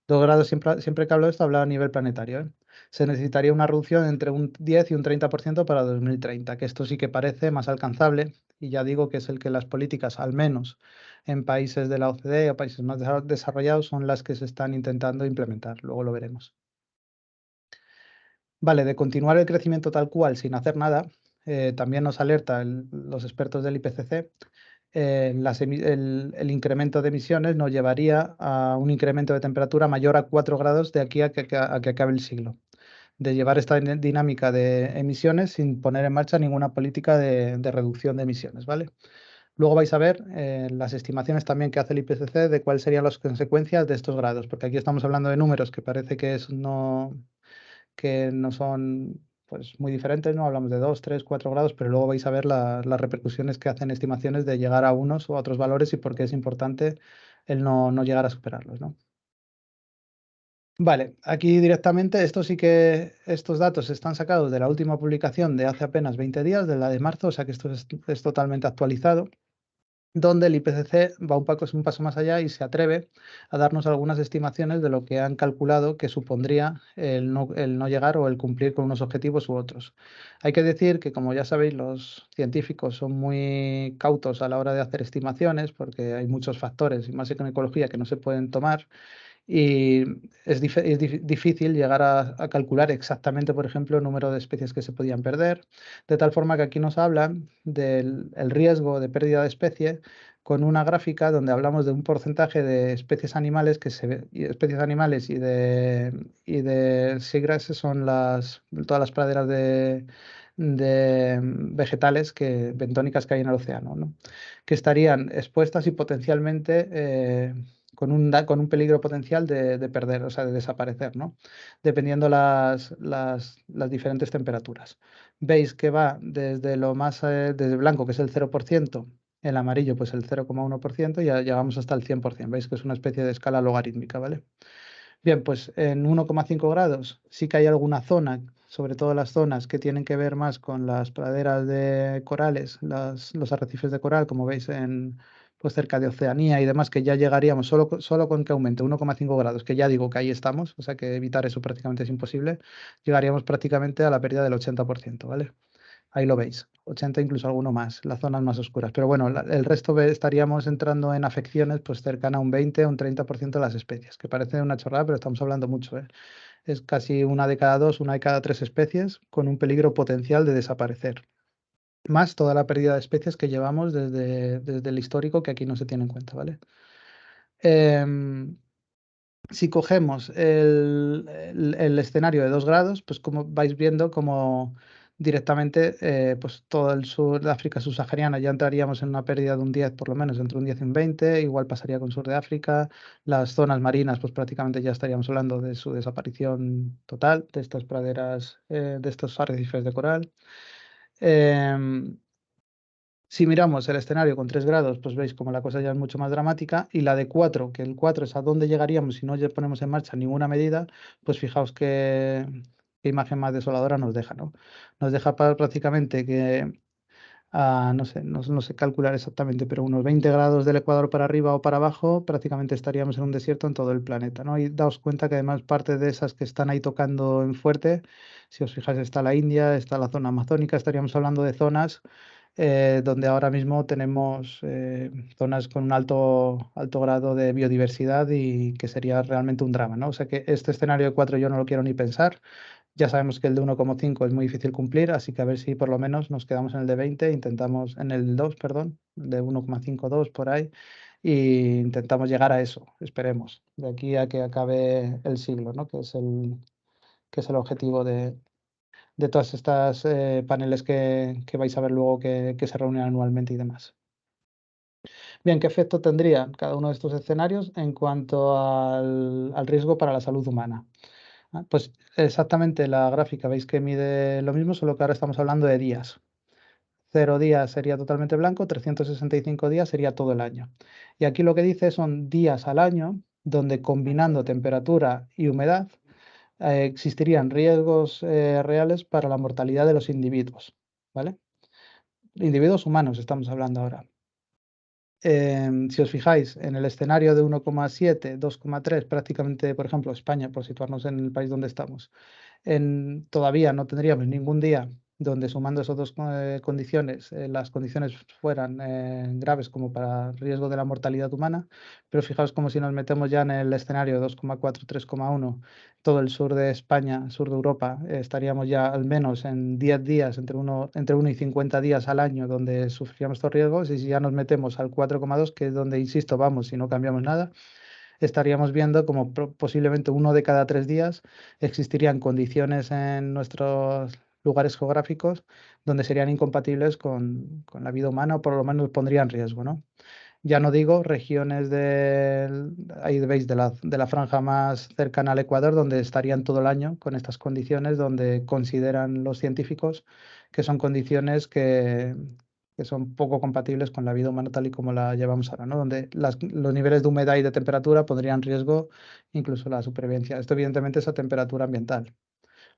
Speaker 1: 2 grados, siempre que hablo de esto, hablo a nivel planetario, ¿eh? Se necesitaría una reducción entre un 10 y un 30% para 2030, que esto sí que parece más alcanzable, y ya digo que es el que las políticas, al menos en países de la OCDE o países más desarrollados, son las que se están intentando implementar. Luego lo veremos. Vale, de continuar el crecimiento tal cual sin hacer nada, también nos alerta los expertos del IPCC, el incremento de emisiones nos llevaría a un incremento de temperatura mayor a 4 grados de aquí a que acabe el siglo. De llevar esta dinámica de emisiones sin poner en marcha ninguna política de reducción de emisiones, ¿vale? Luego vais a ver las estimaciones también que hace el IPCC de cuáles serían las consecuencias de estos grados, porque aquí estamos hablando de números que parece que no son pues, muy diferentes, ¿no? Hablamos de 2, 3, 4 grados, pero luego vais a ver las repercusiones que hacen estimaciones de llegar a unos u otros valores y por qué es importante el no llegar a superarlos, ¿no? Vale, aquí directamente, estos datos están sacados de la última publicación de hace apenas 20 días, de la de marzo, o sea que esto es totalmente actualizado. donde el IPCC va un paso más allá y se atreve a darnos algunas estimaciones de lo que han calculado que supondría el no llegar o el cumplir con unos objetivos u otros. Hay que decir que, como ya sabéis, los científicos son muy cautos a la hora de hacer estimaciones porque hay muchos factores, y más en ecología, que no se pueden tomar. Y es difícil llegar a calcular exactamente, por ejemplo, el número de especies que se podían perder, de tal forma que aquí nos hablan del el riesgo de pérdida de especie con una gráfica donde hablamos de un porcentaje de especies animales que se ve y especies animales y de seagrass, son todas las praderas de vegetales bentónicas que hay en el océano, ¿no? Que estarían expuestas y potencialmente, con un peligro potencial de perder, o sea, de desaparecer, ¿no? Dependiendo las diferentes temperaturas. Veis que va desde blanco, que es el 0%, el amarillo, pues el 0,1%, y ya llegamos hasta el 100%. Veis que es una especie de escala logarítmica, ¿vale? Bien, pues en 1,5 grados sí que hay alguna zona, sobre todo las zonas que tienen que ver más con las praderas de corales, los arrecifes de coral, como veis pues cerca de Oceanía y demás, que ya llegaríamos solo con que aumente 1,5 grados, que ya digo que ahí estamos, o sea que evitar eso prácticamente es imposible, llegaríamos prácticamente a la pérdida del 80%, ¿vale? Ahí lo veis, 80, incluso alguno más, las zonas más oscuras. Pero bueno, el resto estaríamos entrando en afecciones pues cercana a un 20 o un 30% de las especies, que parece una chorrada, pero estamos hablando mucho, ¿eh? Es casi una de cada dos, una de cada tres especies con un peligro potencial de desaparecer. Más toda la pérdida de especies que llevamos desde el histórico, que aquí no se tiene en cuenta, ¿vale? Em, si cogemos el escenario de 2 grados, pues como vais viendo, como directamente, pues todo el sur de África subsahariana ya entraríamos en una pérdida de un 10, por lo menos, entre un 10 y un 20, igual pasaría con sur de África. Las zonas marinas, pues prácticamente ya estaríamos hablando de su desaparición total, de estas praderas, de estos arrecifes de coral. Em, si miramos el escenario con 3 grados, pues veis como la cosa ya es mucho más dramática, y la de 4, que el 4 es a dónde llegaríamos si no ponemos en marcha ninguna medida, pues fijaos qué imagen más desoladora nos deja, ¿no? Nos deja prácticamente que, no sé calcular exactamente, pero unos 20 grados del ecuador para arriba o para abajo, prácticamente estaríamos en un desierto en todo el planeta, ¿no? Y daos cuenta que además parte de esas que están ahí tocando en fuerte, si os fijáis, está la India, está la zona amazónica, estaríamos hablando de zonas donde ahora mismo tenemos zonas con un alto grado de biodiversidad y que sería realmente un drama, ¿no? O sea que este escenario de 4 yo no lo quiero ni pensar. Ya sabemos que el de 1,5 es muy difícil cumplir, así que a ver si por lo menos nos quedamos en el de 20, intentamos en el 2, perdón, de 1,52 por ahí, e intentamos llegar a eso, esperemos, de aquí a que acabe el siglo, ¿no? Que es el objetivo de todas estas paneles que vais a ver luego que se reúnen anualmente y demás. Bien, ¿qué efecto tendría cada uno de estos escenarios en cuanto al riesgo para la salud humana? Pues exactamente la gráfica veis que mide lo mismo, solo que ahora estamos hablando de días. 0 días sería totalmente blanco, 365 días sería todo el año. Y aquí lo que dice son días al año donde, combinando temperatura y humedad, existirían riesgos reales para la mortalidad de los individuos, ¿vale? Individuos humanos estamos hablando ahora. Si os fijáis en el escenario de 1,7, 2,3, prácticamente, por ejemplo, España, por situarnos en el país donde estamos, todavía no tendríamos ningún día donde, sumando esas dos condiciones, las condiciones fueran graves como para riesgo de la mortalidad humana, pero fijaos como si nos metemos ya en el escenario 2,4, 3,1, todo el sur de España, sur de Europa, estaríamos ya al menos en 10 días, entre uno y 50 días al año, donde sufriríamos estos riesgos, y si ya nos metemos al 4,2, que es donde, insisto, vamos si no cambiamos nada, estaríamos viendo como posiblemente uno de cada 3 días existirían condiciones en nuestros lugares geográficos donde serían incompatibles con la vida humana, o por lo menos pondrían en riesgo, ¿no? Ya no digo regiones ahí veis, de la franja más cercana al Ecuador, donde estarían todo el año con estas condiciones, donde consideran los científicos que son condiciones que son poco compatibles con la vida humana tal y como la llevamos ahora, ¿no? Donde los niveles de humedad y de temperatura pondrían en riesgo incluso la supervivencia. Esto evidentemente es a temperatura ambiental.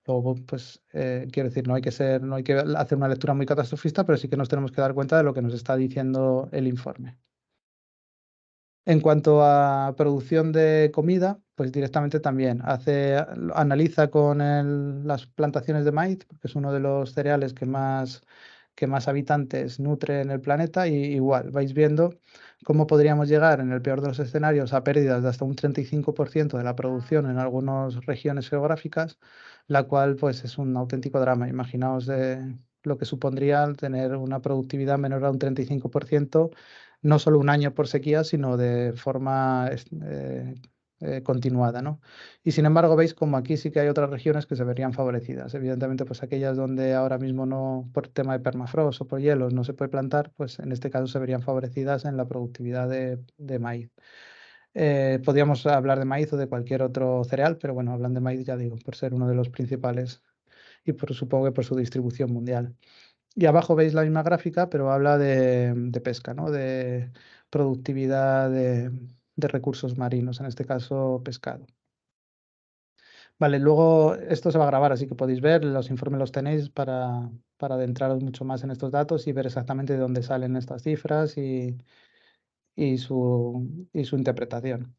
Speaker 1: Luego, pues, quiero decir, no hay que hacer una lectura muy catastrofista, pero sí que nos tenemos que dar cuenta de lo que nos está diciendo el informe. En cuanto a producción de comida, pues directamente también analiza con las plantaciones de maíz, porque es uno de los cereales que más habitantes nutre en el planeta, y igual vais viendo cómo podríamos llegar, en el peor de los escenarios, a pérdidas de hasta un 35% de la producción en algunas regiones geográficas, la cual pues es un auténtico drama. Imaginaos lo que supondría tener una productividad menor a un 35%, no solo un año por sequía, sino de forma continuada, ¿no? Y sin embargo, veis como aquí sí que hay otras regiones que se verían favorecidas. Evidentemente, pues aquellas donde ahora mismo no, por tema de permafrost o por hielos, no se puede plantar, pues en este caso se verían favorecidas en la productividad de maíz. Podríamos hablar de maíz o de cualquier otro cereal, pero bueno, hablan de maíz, ya digo, por ser uno de los principales y supongo que por su distribución mundial. Y abajo veis la misma gráfica, pero habla de pesca, ¿no? De productividad de recursos marinos, en este caso pescado. Vale, luego esto se va a grabar, así que podéis ver, los informes los tenéis para adentraros mucho más en estos datos y ver exactamente de dónde salen estas cifras y su interpretación.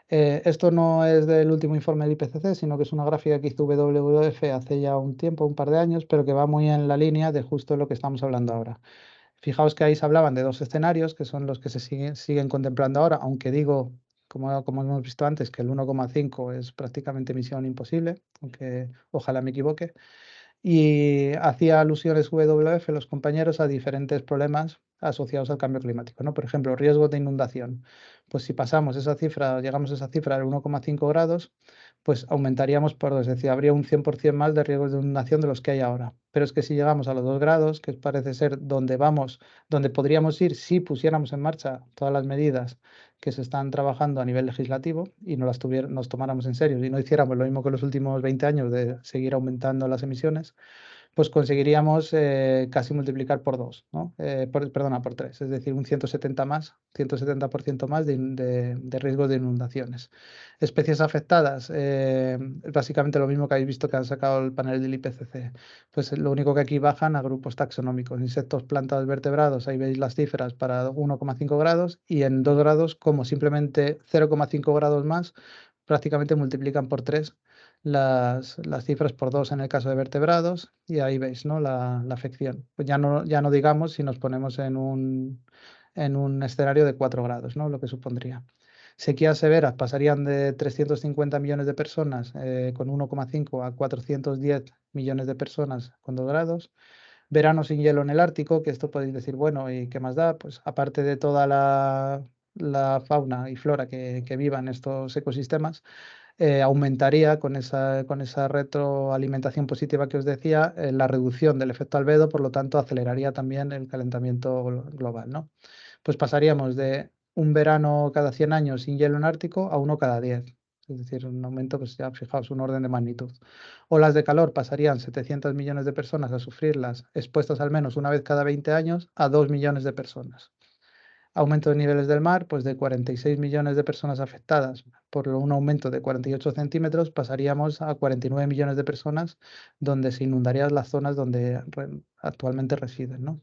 Speaker 1: Esto no es del último informe del IPCC, sino que es una gráfica que hizo WWF hace ya un tiempo, un par de años, pero que va muy en la línea de justo lo que estamos hablando ahora. Fijaos que ahí se hablaban de dos escenarios, que son los que se siguen contemplando ahora, aunque digo, como hemos visto antes, que el 1,5 es prácticamente misión imposible, aunque ojalá me equivoque. Y hacía alusiones WWF, los compañeros, a diferentes problemas asociados al cambio climático, ¿no? Por ejemplo, riesgos de inundación. Pues si pasamos esa cifra, llegamos a esa cifra del 1,5 grados, pues aumentaríamos por 2, es decir, habría un 100% más de riesgos de inundación de los que hay ahora. Pero es que si llegamos a los 2 grados, que parece ser donde vamos, donde podríamos ir si pusiéramos en marcha todas las medidas que se están trabajando a nivel legislativo y nos tomáramos en serio y no hiciéramos lo mismo que los últimos 20 años de seguir aumentando las emisiones, pues conseguiríamos casi multiplicar por 2, ¿no? Perdona, por 3, es decir, un 170% más de riesgo de inundaciones. Especies afectadas, básicamente lo mismo que habéis visto que han sacado el panel del IPCC. Pues lo único que aquí bajan a grupos taxonómicos, insectos, plantas, vertebrados, ahí veis las cifras para 1,5 grados y en 2 grados, como simplemente 0,5 grados más, prácticamente multiplican por 3 las cifras por 2 en el caso de vertebrados y ahí veis, ¿no? La afección. Pues ya no digamos si nos ponemos en un escenario de 4 grados, ¿no? Lo que supondría. Sequías severas pasarían de 350 millones de personas con 1,5 a 410 millones de personas con 2 grados. Verano sin hielo en el Ártico, que esto podéis decir, bueno, ¿y qué más da? Pues aparte de toda la fauna y flora que viva en estos ecosistemas, aumentaría con esa retroalimentación positiva que os decía, la reducción del efecto albedo, por lo tanto, aceleraría también el calentamiento global, ¿no? Pues pasaríamos de un verano cada 100 años sin hielo en Ártico a uno cada 10. Es decir, un aumento, pues ya fijaos, un orden de magnitud. Olas de calor pasarían 700 millones de personas a sufrirlas, expuestas al menos una vez cada 20 años, a 2 millones de personas. Aumento de niveles del mar, pues de 46 millones de personas afectadas por un aumento de 48 centímetros, pasaríamos a 49 millones de personas donde se inundarían las zonas donde actualmente residen, ¿no?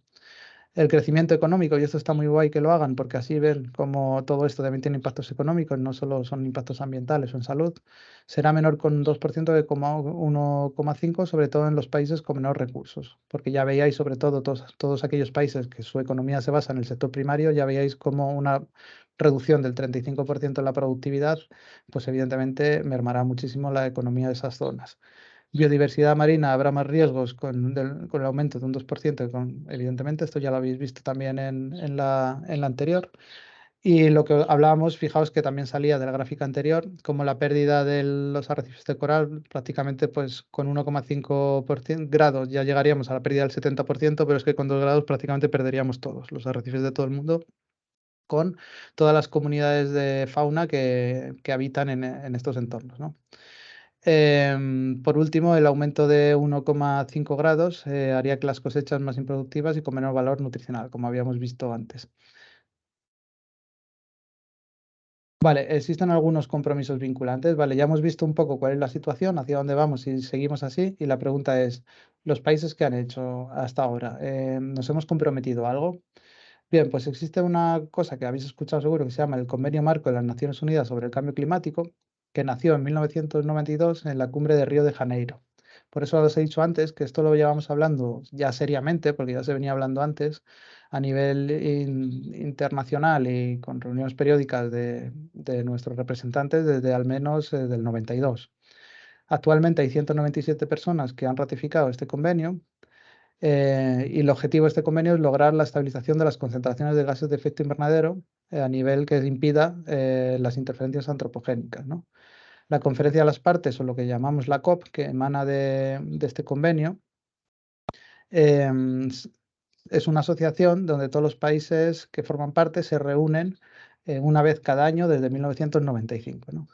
Speaker 1: El crecimiento económico, y esto está muy guay que lo hagan, porque así ven cómo todo esto también tiene impactos económicos, no solo son impactos ambientales o en salud, será menor con un 2% que con 1,5, sobre todo en los países con menores recursos, porque ya veíais, sobre todo todos aquellos países que su economía se basa en el sector primario, ya veíais como una reducción del 35% en la productividad, pues evidentemente mermará muchísimo la economía de esas zonas. Biodiversidad marina, habrá más riesgos con el aumento de un 2%, evidentemente, esto ya lo habéis visto también en la anterior. Y lo que hablábamos, fijaos que también salía de la gráfica anterior, como la pérdida de los arrecifes de coral, prácticamente pues con 1,5 grados ya llegaríamos a la pérdida del 70%, pero es que con 2 grados prácticamente perderíamos todos los arrecifes de todo el mundo, con todas las comunidades de fauna que habitan en estos entornos, ¿no? Por último, el aumento de 1,5 grados haría que las cosechas más improductivas y con menor valor nutricional, como habíamos visto antes. Vale, existen algunos compromisos vinculantes. Vale, ya hemos visto un poco cuál es la situación, hacia dónde vamos si seguimos así. Y la pregunta es, ¿los países que han hecho hasta ahora? ¿Nos hemos comprometido a algo? Bien, pues existe una cosa que habéis escuchado seguro que se llama el Convenio Marco de las Naciones Unidas sobre el Cambio Climático, que nació en 1992 en la cumbre de Río de Janeiro. Por eso os he dicho antes que esto lo llevamos hablando ya seriamente, porque ya se venía hablando antes, a nivel internacional y con reuniones periódicas de nuestros representantes desde al menos del 92. Actualmente hay 197 personas que han ratificado este convenio y el objetivo de este convenio es lograr la estabilización de las concentraciones de gases de efecto invernadero a nivel que impida las interferencias antropogénicas, ¿no? La conferencia de las partes, o lo que llamamos la COP, que emana de este convenio, es una asociación donde todos los países que forman parte se reúnen una vez cada año desde 1995, ¿no?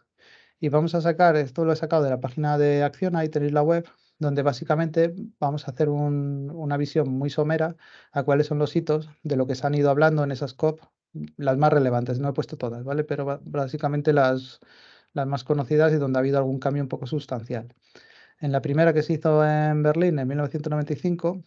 Speaker 1: Y vamos a sacar, esto lo he sacado de la página de Acción, ahí tenéis la web, donde básicamente vamos a hacer una visión muy somera a cuáles son los hitos de lo que se han ido hablando en esas COP, las más relevantes, no he puesto todas, ¿vale? Pero básicamente las más conocidas y donde ha habido algún cambio un poco sustancial. En la primera que se hizo en Berlín en 1995,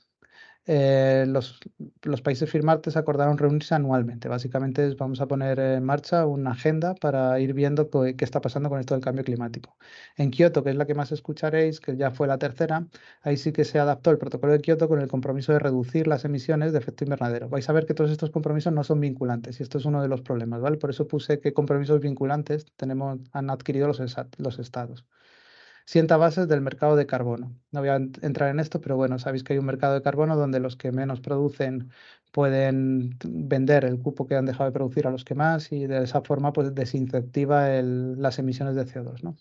Speaker 1: los países firmantes acordaron reunirse anualmente. Básicamente vamos a poner en marcha una agenda para ir viendo qué está pasando con esto del cambio climático. En Kioto, que es la que más escucharéis, que ya fue la tercera, ahí sí que se adaptó el protocolo de Kioto con el compromiso de reducir las emisiones de efecto invernadero. Vais a ver que todos estos compromisos no son vinculantes y esto es uno de los problemas, ¿vale? Por eso puse que compromisos vinculantes han adquirido los estados. Sienta bases del mercado de carbono. No voy a entrar en esto, pero bueno, sabéis que hay un mercado de carbono donde los que menos producen pueden vender el cupo que han dejado de producir a los que más y de esa forma pues desincentiva las emisiones de CO2, ¿no?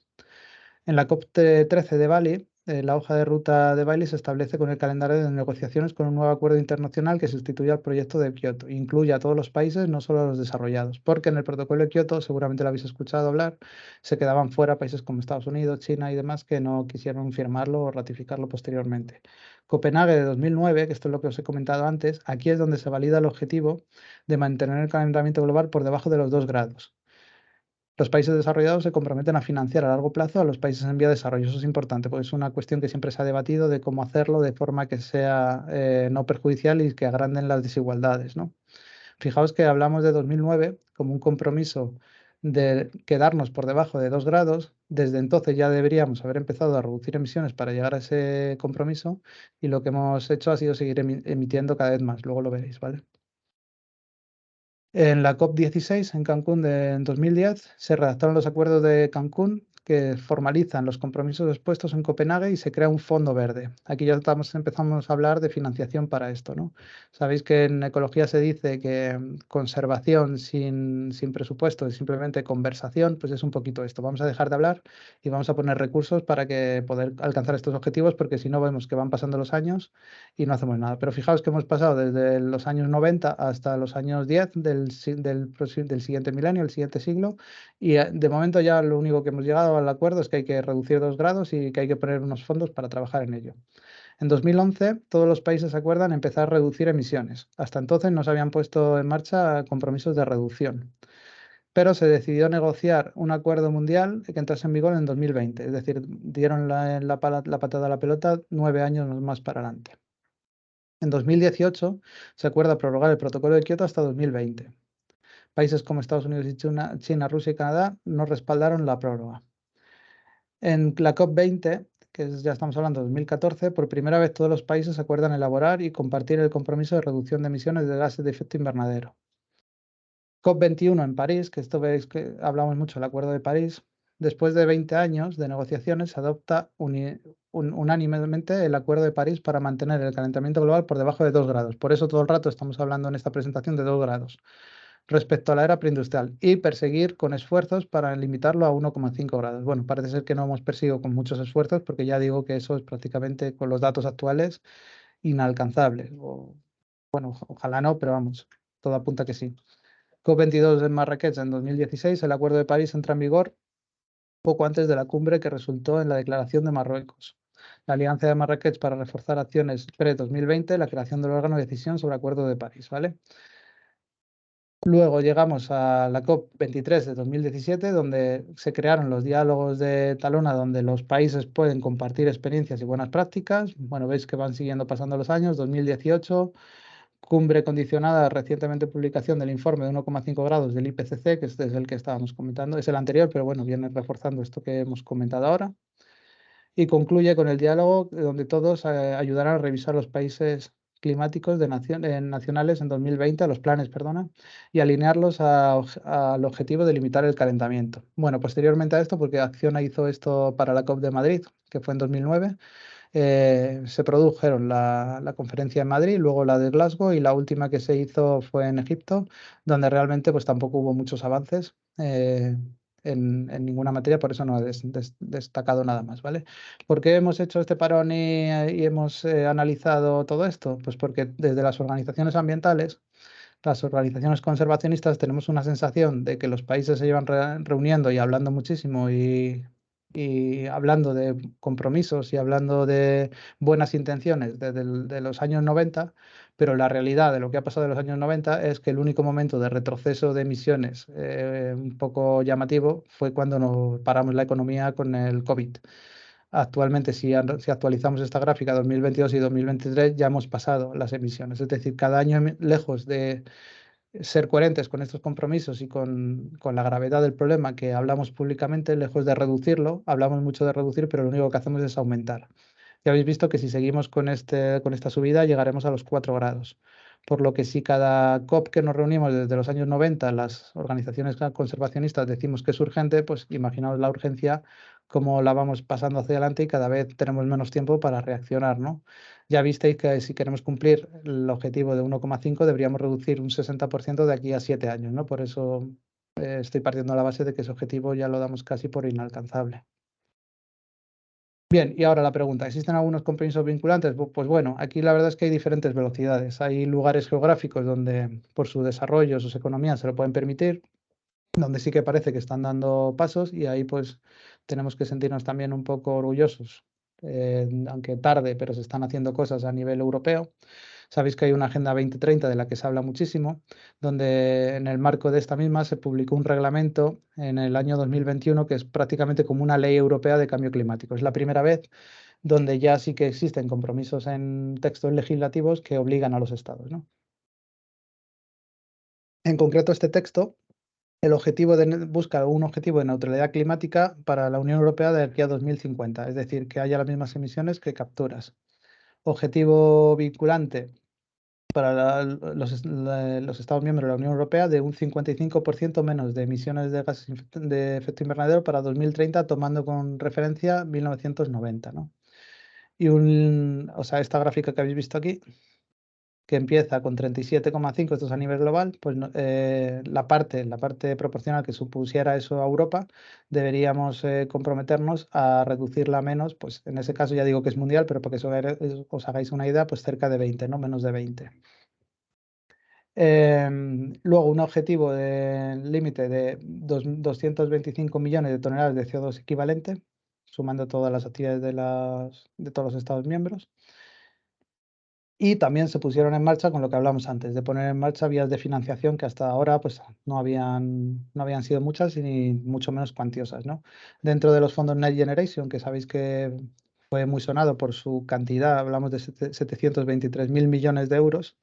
Speaker 1: En la COP13 de Bali, la hoja de ruta de Bali se establece con el calendario de negociaciones con un nuevo acuerdo internacional que sustituye al proyecto de Kioto. Incluye a todos los países, no solo a los desarrollados, porque en el protocolo de Kioto, seguramente lo habéis escuchado hablar, se quedaban fuera países como Estados Unidos, China y demás que no quisieron firmarlo o ratificarlo posteriormente. Copenhague de 2009, que esto es lo que os he comentado antes, aquí es donde se valida el objetivo de mantener el calentamiento global por debajo de los 2 grados. Los países desarrollados se comprometen a financiar a largo plazo a los países en vía de desarrollo. Eso es importante, porque es una cuestión que siempre se ha debatido de cómo hacerlo de forma que sea no perjudicial y que agranden las desigualdades, ¿no? Fijaos que hablamos de 2009 como un compromiso de quedarnos por debajo de 2 grados. Desde entonces ya deberíamos haber empezado a reducir emisiones para llegar a ese compromiso y lo que hemos hecho ha sido seguir emitiendo cada vez más. Luego lo veréis, ¿vale? En la COP16 en Cancún en 2010 se redactaron los acuerdos de Cancún que formalizan los compromisos expuestos en Copenhague y se crea un fondo verde. Aquí ya empezamos a hablar de financiación para esto, ¿no? Sabéis que en ecología se dice que conservación sin presupuesto es simplemente conversación, pues es un poquito esto. Vamos a dejar de hablar y vamos a poner recursos para que poder alcanzar estos objetivos, porque si no vemos que van pasando los años y no hacemos nada. Pero fijaos que hemos pasado desde los años 90 hasta los años 10 del siguiente milenio, el siguiente siglo, y de momento ya lo único que hemos llegado al acuerdo es que hay que reducir 2 grados y que hay que poner unos fondos para trabajar en ello. En 2011, todos los países acuerdan empezar a reducir emisiones. Hasta entonces no se habían puesto en marcha compromisos de reducción, pero se decidió negociar un acuerdo mundial que entrase en vigor en 2020, es decir, dieron la patada a la pelota 9 años más para adelante. En 2018 se acuerda prorrogar el protocolo de Kioto hasta 2020. Países como Estados Unidos y China, Rusia y Canadá no respaldaron la prórroga. En la COP20, ya estamos hablando de 2014, por primera vez todos los países acuerdan elaborar y compartir el compromiso de reducción de emisiones de gases de efecto invernadero. COP21 en París, que esto veis que hablamos mucho del Acuerdo de París, después de 20 años de negociaciones se adopta unánimemente el Acuerdo de París para mantener el calentamiento global por debajo de 2 grados. Por eso todo el rato estamos hablando en esta presentación de 2 grados respecto a la era preindustrial y perseguir con esfuerzos para limitarlo a 1,5 grados. Bueno, parece ser que no hemos perseguido con muchos esfuerzos porque ya digo que eso es prácticamente con los datos actuales inalcanzable. Bueno, ojalá no, pero vamos, todo apunta que sí. COP22 en Marrakech en 2016, el Acuerdo de París entra en vigor poco antes de la cumbre que resultó en la Declaración de Marruecos. La Alianza de Marrakech para reforzar acciones pre-2020, la creación del órgano de decisión sobre el Acuerdo de París, ¿vale? Luego llegamos a la COP23 de 2017, donde se crearon los diálogos de Talona, donde los países pueden compartir experiencias y buenas prácticas. Bueno, veis que van siguiendo pasando los años. 2018, cumbre condicionada, recientemente publicación del informe de 1,5 grados del IPCC, que este es el que estábamos comentando. Es el anterior, pero bueno, viene reforzando esto que hemos comentado ahora. Y concluye con el diálogo donde todos ayudarán a revisar los países climáticos nacionales en 2020, los planes, perdona, y alinearlos al objetivo de limitar el calentamiento. Bueno, posteriormente a esto, porque Acciona hizo esto para la COP de Madrid, que fue en 2009, se produjeron la conferencia en Madrid, luego la de Glasgow y la última que se hizo fue en Egipto, donde realmente pues tampoco hubo muchos avances en ninguna materia, por eso no he destacado nada más, ¿vale? ¿Por qué hemos hecho este parón y hemos analizado todo esto? Pues porque desde las organizaciones ambientales, las organizaciones conservacionistas, tenemos una sensación de que los países se llevan reuniendo y hablando muchísimo y hablando de compromisos y hablando de buenas intenciones de los años 90, pero la realidad de lo que ha pasado en los años 90 es que el único momento de retroceso de emisiones un poco llamativo fue cuando nos paramos la economía con el COVID. Actualmente, si actualizamos esta gráfica 2022 y 2023, ya hemos pasado las emisiones. Es decir, cada año lejos de ser coherentes con estos compromisos y con la gravedad del problema que hablamos públicamente, lejos de reducirlo, hablamos mucho de reducir, pero lo único que hacemos es aumentar. Ya habéis visto que si seguimos con esta subida llegaremos a los 4 grados. Por lo que si cada COP que nos reunimos desde los años 90, las organizaciones conservacionistas decimos que es urgente, pues imaginaos la urgencia, cómo la vamos pasando hacia adelante y cada vez tenemos menos tiempo para reaccionar, ¿no? Ya visteis que si queremos cumplir el objetivo de 1,5 deberíamos reducir un 60% de aquí a 7 años, ¿no? Por eso estoy partiendo de la base de que ese objetivo ya lo damos casi por inalcanzable. Bien, y ahora la pregunta, ¿existen algunos compromisos vinculantes? Pues bueno, aquí la verdad es que hay diferentes velocidades. Hay lugares geográficos donde por su desarrollo, sus economías se lo pueden permitir, donde sí que parece que están dando pasos y ahí pues tenemos que sentirnos también un poco orgullosos, aunque tarde, pero se están haciendo cosas a nivel europeo. Sabéis que hay una Agenda 2030 de la que se habla muchísimo, donde en el marco de esta misma se publicó un reglamento en el año 2021 que es prácticamente como una ley europea de cambio climático. Es la primera vez donde ya sí que existen compromisos en textos legislativos que obligan a los estados, ¿no? En concreto, este texto busca un objetivo de neutralidad climática para la Unión Europea de aquí a 2050, es decir, que haya las mismas emisiones que capturas. Objetivo vinculante para los Estados miembros de la Unión Europea de un 55% menos de emisiones de gases de efecto invernadero para 2030, tomando con referencia 1990, ¿no? O sea, esta gráfica que habéis visto aquí, que empieza con 37,5, esto es a nivel global, pues la parte proporcional que supusiera eso a Europa, deberíamos comprometernos a reducirla menos, pues en ese caso ya digo que es mundial, pero para que os hagáis una idea, pues cerca de 20, no menos de 20. Luego, un objetivo de límite de 225 millones de toneladas de CO2 equivalente, sumando todas las actividades de todos los Estados miembros. Y también se pusieron en marcha con lo que hablamos antes, de poner en marcha vías de financiación que hasta ahora pues, no habían sido muchas y mucho menos cuantiosas, ¿no? Dentro de los fondos Next Generation, que sabéis que fue muy sonado por su cantidad, hablamos de 723.000 millones de euros,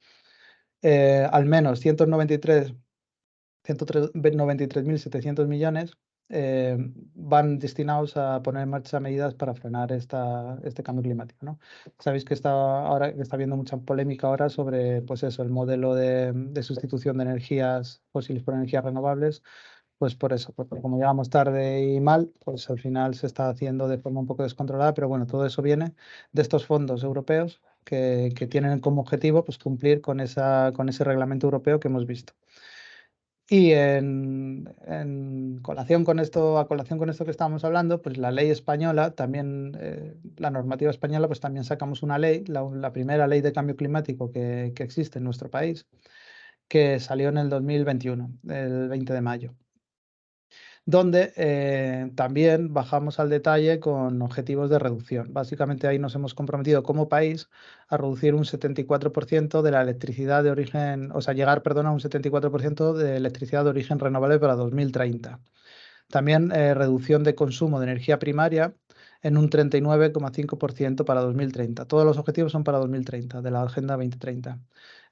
Speaker 1: al menos 193.700 millones van destinados a poner en marcha medidas para frenar este cambio climático, ¿no? Sabéis que está habiendo mucha polémica ahora sobre, pues eso, el modelo de sustitución de energías fósiles por energías renovables, pues por eso, porque como llegamos tarde y mal, pues al final se está haciendo de forma un poco descontrolada, pero bueno, todo eso viene de estos fondos europeos que tienen como objetivo pues, cumplir con ese reglamento europeo que hemos visto. Y en colación con esto, a colación con esto que estábamos hablando, pues la ley española, también la normativa española, pues también sacamos una ley, la primera ley de cambio climático que existe en nuestro país, que salió en el 2021, el 20 de mayo. donde también bajamos al detalle con objetivos de reducción. Básicamente ahí nos hemos comprometido como país a reducir un 74% de la electricidad de origen, o sea, llegar, perdón, a un 74% de electricidad de origen renovable para 2030. También reducción de consumo de energía primaria en un 39,5% para 2030. Todos los objetivos son para 2030, de la Agenda 2030.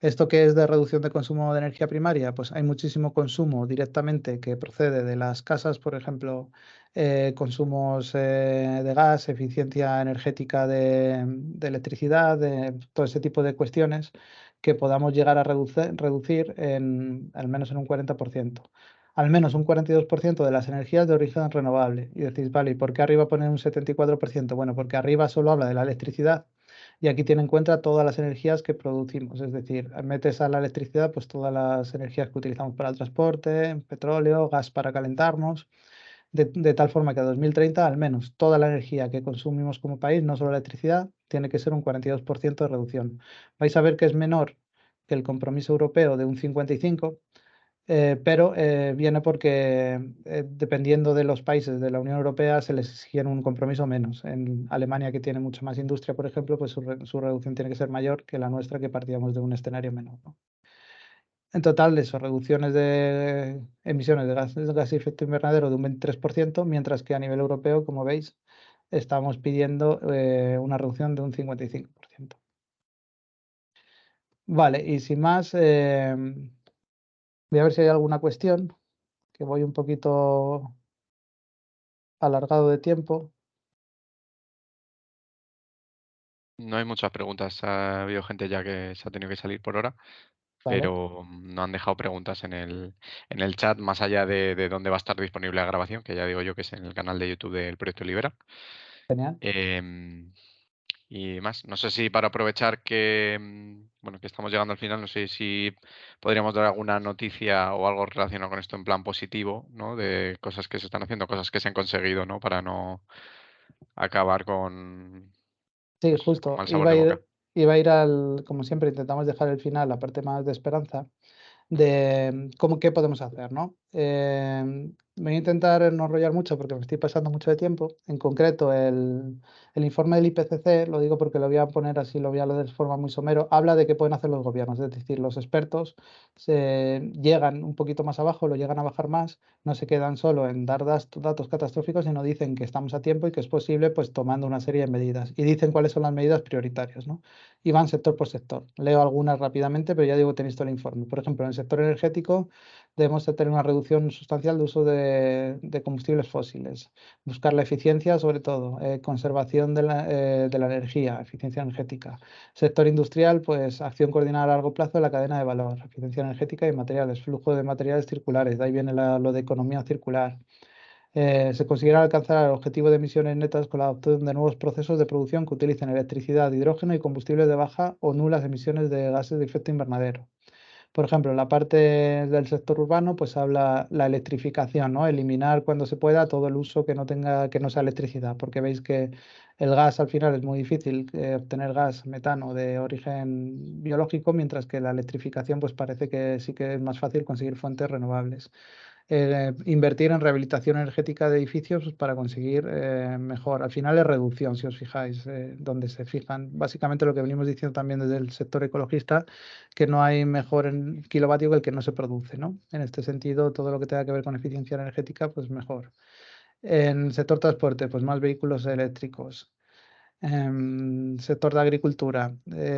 Speaker 1: ¿Esto qué es de reducción de consumo de energía primaria? Pues hay muchísimo consumo directamente que procede de las casas, por ejemplo, consumos de gas, eficiencia energética de electricidad, de todo ese tipo de cuestiones que podamos llegar a reducir al menos en un 40%. Al menos un 42% de las energías de origen renovable. Y decís, vale, ¿y por qué arriba ponen un 74%? Bueno, porque arriba solo habla de la electricidad y aquí tiene en cuenta todas las energías que producimos. Es decir, metes a la electricidad pues todas las energías que utilizamos para el transporte, petróleo, gas para calentarnos, de tal forma que a 2030 al menos toda la energía que consumimos como país, no solo electricidad, tiene que ser un 42% de reducción. Vais a ver que es menor que el compromiso europeo de un 55%, pero viene porque dependiendo de los países de la Unión Europea se les exige un compromiso menos. En Alemania, que tiene mucha más industria, por ejemplo, pues su reducción tiene que ser mayor que la nuestra, que partíamos de un escenario menor, ¿no? En total, eso, reducciones de emisiones de gas de efecto invernadero de un 23%, mientras que a nivel europeo, como veis, estamos pidiendo una reducción de un 55%. Vale, y sin más, voy a ver si hay alguna cuestión, que voy un poquito alargado de tiempo.
Speaker 2: No hay muchas preguntas. Ha habido gente ya que se ha tenido que salir por hora,
Speaker 1: Vale,
Speaker 2: pero no han dejado preguntas en el chat más allá de dónde va a estar disponible la grabación, que ya digo yo que es en el canal de YouTube del Proyecto Libera.
Speaker 1: genial.
Speaker 2: Em, y más, no sé si para aprovechar que, bueno, que estamos llegando al final, no sé si podríamos dar alguna noticia o algo relacionado con esto en plan positivo, ¿no? De cosas que se están haciendo, cosas que se han conseguido, ¿no? Para no acabar con,
Speaker 1: Sí,
Speaker 2: pues, con
Speaker 1: justo.
Speaker 2: mal sabor
Speaker 1: Iba a
Speaker 2: de
Speaker 1: ir,
Speaker 2: boca.
Speaker 1: iba a ir al, como siempre, intentamos dejar el final, la parte más de esperanza, de cómo, qué podemos hacer, ¿no? Me voy a intentar no enrollar mucho porque me estoy pasando mucho de tiempo. En concreto, el informe del IPCC, lo digo porque lo voy a poner así, lo voy a leer de forma muy somero, habla de qué pueden hacer los gobiernos. Es decir, los expertos llegan un poquito más abajo, lo llegan a bajar más, no se quedan solo en dar datos catastróficos, sino dicen que estamos a tiempo y que es posible, pues tomando una serie de medidas. Y dicen cuáles son las medidas prioritarias, ¿no? Y van sector por sector. Leo algunas rápidamente, pero ya digo, tenéis todo el informe. Por ejemplo, en el sector energético debemos de tener una reducción sustancial de uso de combustibles fósiles, buscar la eficiencia sobre todo, conservación de la energía, eficiencia energética. Sector industrial, pues acción coordinada a largo plazo de la cadena de valor, eficiencia energética y materiales, flujo de materiales circulares, de ahí viene lo de economía circular. Se conseguirá alcanzar el objetivo de emisiones netas con la adopción de nuevos procesos de producción que utilicen electricidad, hidrógeno y combustibles de baja o nulas emisiones de gases de efecto invernadero. Por ejemplo, en la parte del sector urbano, pues habla la electrificación, ¿no? Eliminar cuando se pueda todo el uso que no tenga, que no sea electricidad, porque veis que el gas al final es muy difícil obtener gas metano de origen biológico, mientras que la electrificación pues parece que sí que es más fácil conseguir fuentes renovables. Invertir en rehabilitación energética de edificios pues, para conseguir mejor. Al final es reducción, si os fijáis, donde se fijan. Básicamente lo que venimos diciendo también desde el sector ecologista, que no hay mejor en kilovatio que el que no se produce, ¿no? En este sentido, todo lo que tenga que ver con eficiencia energética, pues mejor. En el sector transporte, pues más vehículos eléctricos. Sector de agricultura,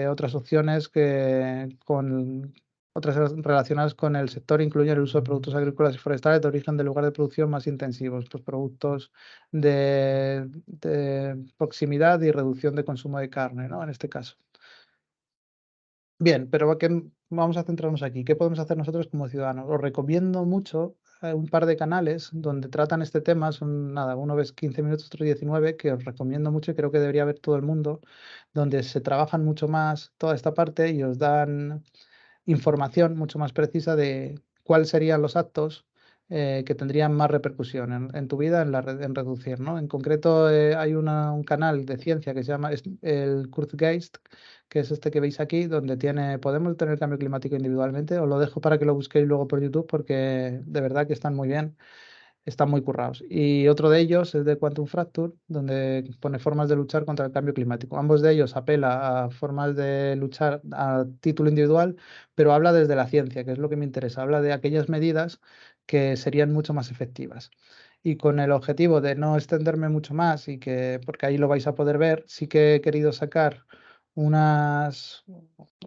Speaker 1: otras opciones que con otras relacionadas con el sector incluyen el uso de productos agrícolas y forestales de origen del lugar de producción más intensivos, pues productos de proximidad y reducción de consumo de carne, ¿no? En este caso. Bien, pero vamos a centrarnos aquí. ¿Qué podemos hacer nosotros como ciudadanos? Os recomiendo mucho un par de canales donde tratan este tema. Son nada, uno ves 15 minutos, otro 19, que os recomiendo mucho y creo que debería ver todo el mundo, donde se trabajan mucho más toda esta parte y os dan información mucho más precisa de cuáles serían los actos que tendrían más repercusión en tu vida en reducir, ¿no? En concreto, hay un canal de ciencia que se llama el Kurzgeist, que es este que veis aquí, donde podemos tener cambio climático individualmente. Os lo dejo para que lo busquéis luego por YouTube porque de verdad que están muy bien. están muy currados. Y otro de ellos es de Quantum Fracture, donde pone formas de luchar contra el cambio climático. Ambos de ellos apela a formas de luchar a título individual, pero habla desde la ciencia, que es lo que me interesa. Habla de aquellas medidas que serían mucho más efectivas. Y con el objetivo de no extenderme mucho más y que, porque ahí lo vais a poder ver, sí que he querido sacar o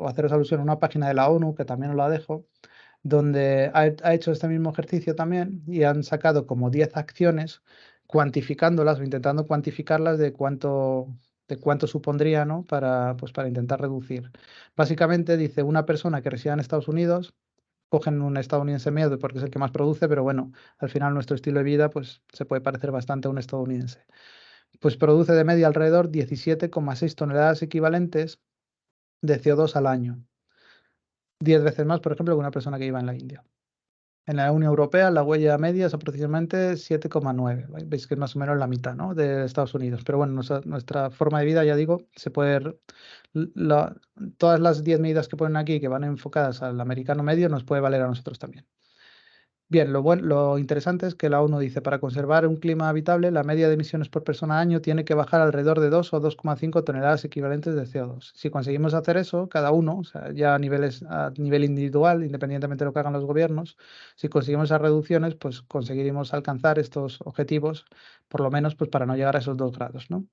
Speaker 1: haceros alusión a una página de la ONU, que también os la dejo, donde ha hecho este mismo ejercicio también y han sacado como 10 acciones cuantificándolas o intentando cuantificarlas de cuánto supondría, ¿no? Pues para intentar reducir. Básicamente dice una persona que resida en Estados Unidos, cogen un estadounidense medio porque es el que más produce, pero bueno, al final nuestro estilo de vida pues se puede parecer bastante a un estadounidense. Pues produce de media alrededor 17,6 toneladas equivalentes de CO2 al año. 10 veces más, por ejemplo, que una persona que viva en la India. En la Unión Europea la huella media es aproximadamente 7,9. Veis que es más o menos la mitad, ¿no? De Estados Unidos. Pero bueno, nuestra forma de vida, ya digo, se puede... todas las 10 medidas que ponen aquí que van enfocadas al americano medio nos puede valer a nosotros también. Bien, lo interesante es que la ONU dice, para conservar un clima habitable, la media de emisiones por persona al año tiene que bajar alrededor de 2 o 2,5 toneladas equivalentes de CO2. Si conseguimos hacer eso, cada uno, o sea, ya a nivel individual, independientemente de lo que hagan los gobiernos, si conseguimos esas reducciones, pues conseguiremos alcanzar estos objetivos, por lo menos pues para no llegar a esos 2 grados, ¿no?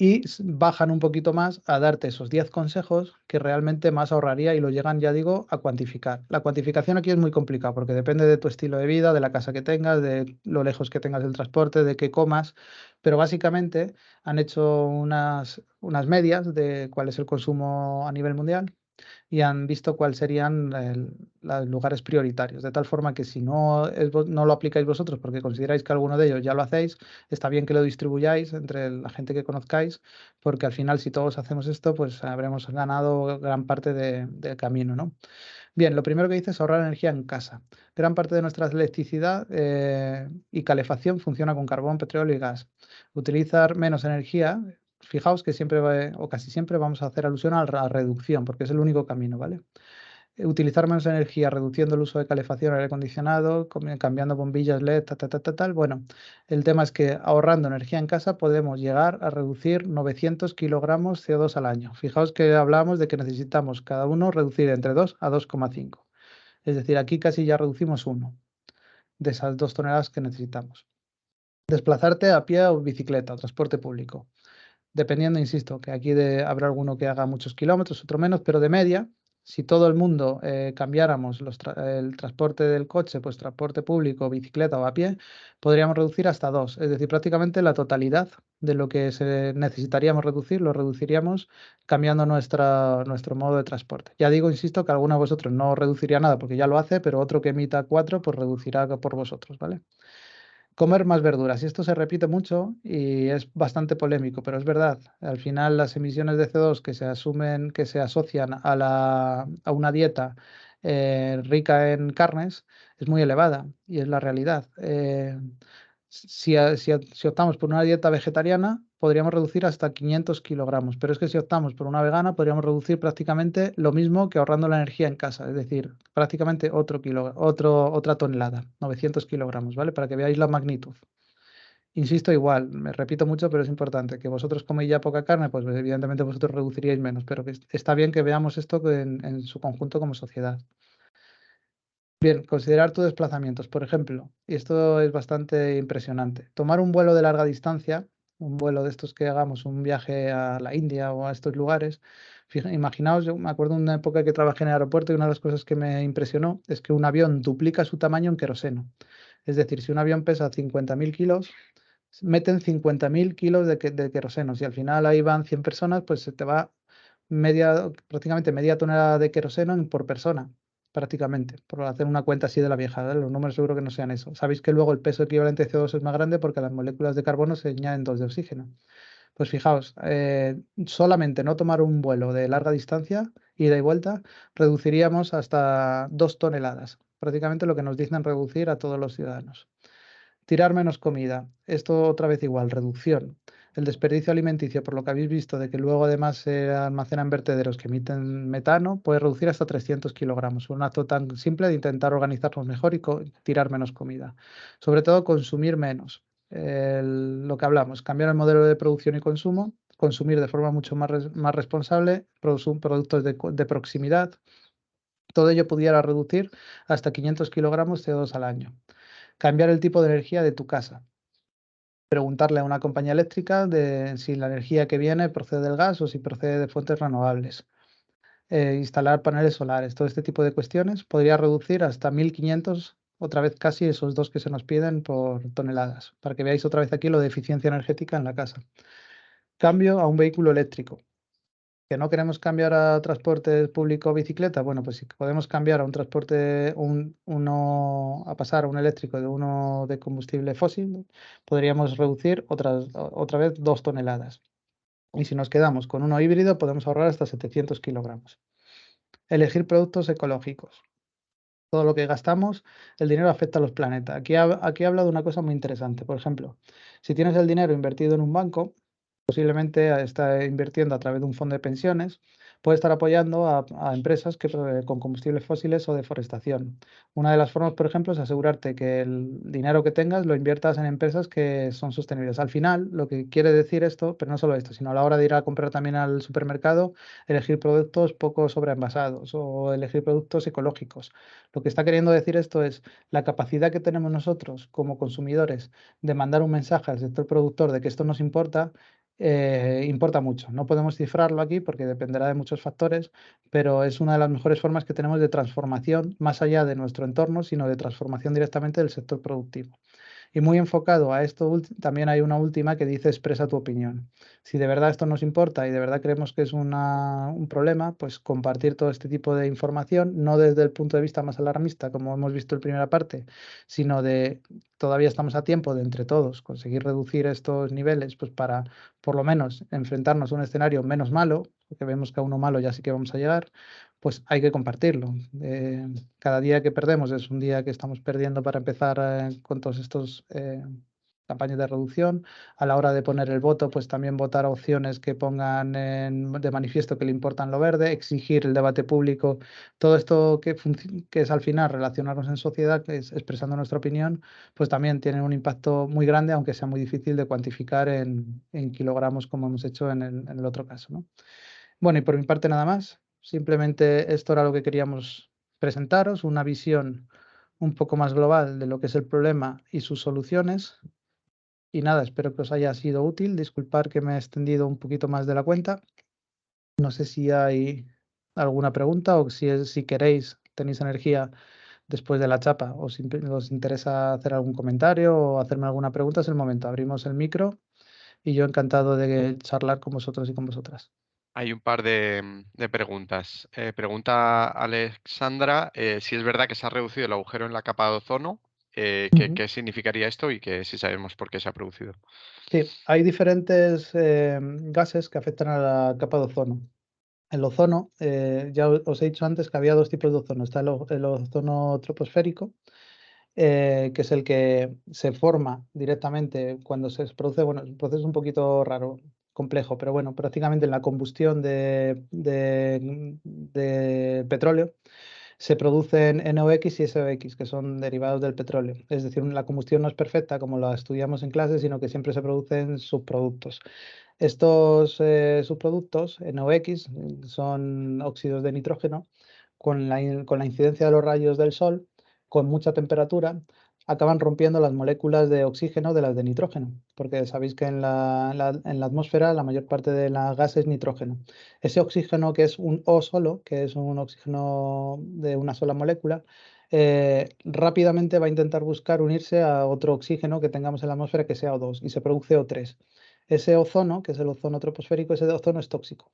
Speaker 1: Y bajan un poquito más a darte esos 10 consejos que realmente más ahorraría y lo llegan, ya digo, a cuantificar. La cuantificación aquí es muy complicada porque depende de tu estilo de vida, de la casa que tengas, de lo lejos que tengas del transporte, de qué comas, pero básicamente han hecho unas medias de cuál es el consumo a nivel mundial y han visto cuáles serían los lugares prioritarios, de tal forma que si no lo aplicáis vosotros porque consideráis que alguno de ellos ya lo hacéis, está bien que lo distribuyáis entre la gente que conozcáis, porque al final si todos hacemos esto, pues habremos ganado gran parte del camino, ¿no? Bien, lo primero que dice es ahorrar energía en casa. Gran parte de nuestra electricidad y calefacción funciona con carbón, petróleo y gas. Utilizar menos energía, fijaos que siempre o casi siempre vamos a hacer alusión a la reducción, porque es el único camino, ¿vale? Utilizar menos energía, reduciendo el uso de calefacción, aire acondicionado, cambiando bombillas LED, tal. Bueno, el tema es que ahorrando energía en casa podemos llegar a reducir 900 kilogramos CO2 al año. Fijaos que hablamos de que necesitamos cada uno reducir entre 2 a 2,5. Es decir, aquí casi ya reducimos uno de esas 2 toneladas que necesitamos. Desplazarte a pie o bicicleta, o transporte público. Dependiendo, insisto, que aquí habrá alguno que haga muchos kilómetros, otro menos, pero de media, si todo el mundo cambiáramos el transporte del coche, pues transporte público, bicicleta o a pie, podríamos reducir hasta 2. Es decir, prácticamente la totalidad de lo que necesitaríamos reducir, lo reduciríamos cambiando nuestro modo de transporte. Ya digo, insisto, que alguno de vosotros no reduciría nada porque ya lo hace, pero otro que emita 4, pues reducirá por vosotros, ¿vale? Comer más verduras. Y esto se repite mucho y es bastante polémico, pero es verdad. Al final, las emisiones de CO2 que se asumen, que se asocian a una dieta rica en carnes, es muy elevada y es la realidad. Si optamos por una dieta vegetariana, podríamos reducir hasta 500 kilogramos, pero es que si optamos por una vegana, podríamos reducir prácticamente lo mismo que ahorrando la energía en casa, es decir, prácticamente otra tonelada, 900 kilogramos, ¿vale? Para que veáis la magnitud. Insisto, igual, me repito mucho, pero es importante que vosotros coméis ya poca carne, pues evidentemente vosotros reduciríais menos, pero que está bien que veamos esto en su conjunto como sociedad. Bien, considerar tus desplazamientos, por ejemplo, y esto es bastante impresionante. Tomar un vuelo de larga distancia, un vuelo de estos que hagamos, un viaje a la India o a estos lugares. Imaginaos, yo me acuerdo de una época que trabajé en el aeropuerto y una de las cosas que me impresionó es que un avión duplica su tamaño en queroseno. Es decir, si un avión pesa 50.000 kilos, meten 50.000 kilos de queroseno. Si al final ahí van 100 personas, pues se te va prácticamente media tonelada de queroseno por persona, prácticamente, por hacer una cuenta así de la vieja, ¿vale? Los números seguro que no sean eso. Sabéis que luego el peso equivalente de CO2 es más grande porque las moléculas de carbono se añaden 2 de oxígeno. Pues fijaos, solamente no tomar un vuelo de larga distancia, ida y vuelta, reduciríamos hasta 2 toneladas, prácticamente lo que nos dicen reducir a todos los ciudadanos. Tirar menos comida. Esto otra vez igual, reducción. el desperdicio alimenticio, por lo que habéis visto, de que luego además se almacena en vertederos que emiten metano, puede reducir hasta 300 kilogramos. Un acto tan simple de intentar organizarnos mejor y tirar menos comida. Sobre todo, consumir menos. Lo que hablamos, cambiar el modelo de producción y consumo, consumir de forma mucho más responsable, productos de proximidad. Todo ello pudiera reducir hasta 500 kilogramos CO2 al año. Cambiar el tipo de energía de tu casa. Preguntarle a una compañía eléctrica de si la energía que viene procede del gas o si procede de fuentes renovables. Instalar paneles solares, todo este tipo de cuestiones podría reducir hasta 1.500, otra vez casi esos dos que se nos piden por toneladas, para que veáis otra vez aquí lo de eficiencia energética en la casa. Cambio a un vehículo eléctrico. ¿Que no queremos cambiar a transporte público o bicicleta? Bueno, pues si podemos cambiar a un transporte, a pasar a un eléctrico de uno de combustible fósil, podríamos reducir otra vez 2 toneladas. Y si nos quedamos con uno híbrido, podemos ahorrar hasta 700 kilogramos. Elegir productos ecológicos. Todo lo que gastamos, el dinero afecta a los planetas. Aquí habla de una cosa muy interesante. Por ejemplo, si tienes el dinero invertido en un banco, posiblemente está invirtiendo a través de un fondo de pensiones, puede estar apoyando a empresas con combustibles fósiles o deforestación. Una de las formas, por ejemplo, es asegurarte que el dinero que tengas lo inviertas en empresas que son sostenibles. Al final, lo que quiere decir esto, pero no solo esto, sino a la hora de ir a comprar también al supermercado, elegir productos poco sobreenvasados o elegir productos ecológicos. Lo que está queriendo decir esto es la capacidad que tenemos nosotros como consumidores de mandar un mensaje al sector productor de que esto nos importa, importa mucho. No podemos cifrarlo aquí porque dependerá de muchos factores, pero es una de las mejores formas que tenemos de transformación, más allá de nuestro entorno, sino de transformación directamente del sector productivo. Y muy enfocado a esto, también hay una última que dice expresa tu opinión. Si de verdad esto nos importa y de verdad creemos que es un problema, pues compartir todo este tipo de información, no desde el punto de vista más alarmista, como hemos visto en primera parte, sino de todavía estamos a tiempo de entre todos conseguir reducir estos niveles, pues para por lo menos enfrentarnos a un escenario menos malo, porque vemos que a uno malo ya sí que vamos a llegar, pues hay que compartirlo. Cada día que perdemos es un día que estamos perdiendo para empezar con todos estos campañas de reducción. A la hora de poner el voto, pues también votar a opciones que pongan de manifiesto que le importan lo verde, exigir el debate público, todo esto que es al final relacionarnos en sociedad, que es expresando nuestra opinión, pues también tiene un impacto muy grande, aunque sea muy difícil de cuantificar en kilogramos como hemos hecho en el otro caso, ¿no? Bueno, y por mi parte nada más. Simplemente esto era lo que queríamos presentaros, una visión un poco más global de lo que es el problema y sus soluciones. Y nada, espero que os haya sido útil. Disculpar que me he extendido un poquito más de la cuenta. No sé si hay alguna pregunta o si queréis, tenéis energía después de la chapa o si os interesa hacer algún comentario o hacerme alguna pregunta, es el momento. Abrimos el micro y yo encantado de charlar con vosotros y con vosotras.
Speaker 2: Hay un par de preguntas. Pregunta Alexandra si es verdad que se ha reducido el agujero en la capa de ozono, qué significaría esto y que si sabemos por qué se ha producido.
Speaker 1: Sí, hay diferentes gases que afectan a la capa de ozono. El ozono, ya os he dicho antes que había dos tipos de ozono. Está el ozono troposférico, que es el que se forma directamente cuando se produce, bueno, es un proceso un poquito raro, complejo, pero bueno, prácticamente en la combustión de petróleo se producen NOx y SOx, que son derivados del petróleo. Es decir, la combustión no es perfecta como la estudiamos en clase, sino que siempre se producen subproductos. Estos subproductos, NOx, son óxidos de nitrógeno, con la incidencia de los rayos del sol, con mucha temperatura, acaban rompiendo las moléculas de oxígeno de las de nitrógeno, porque sabéis que en la atmósfera la mayor parte de la gas es nitrógeno. Ese oxígeno que es un O solo, que es un oxígeno de una sola molécula, rápidamente va a intentar buscar unirse a otro oxígeno que tengamos en la atmósfera que sea O2 y se produce O3. Ese ozono, que es el ozono troposférico, ese ozono es tóxico.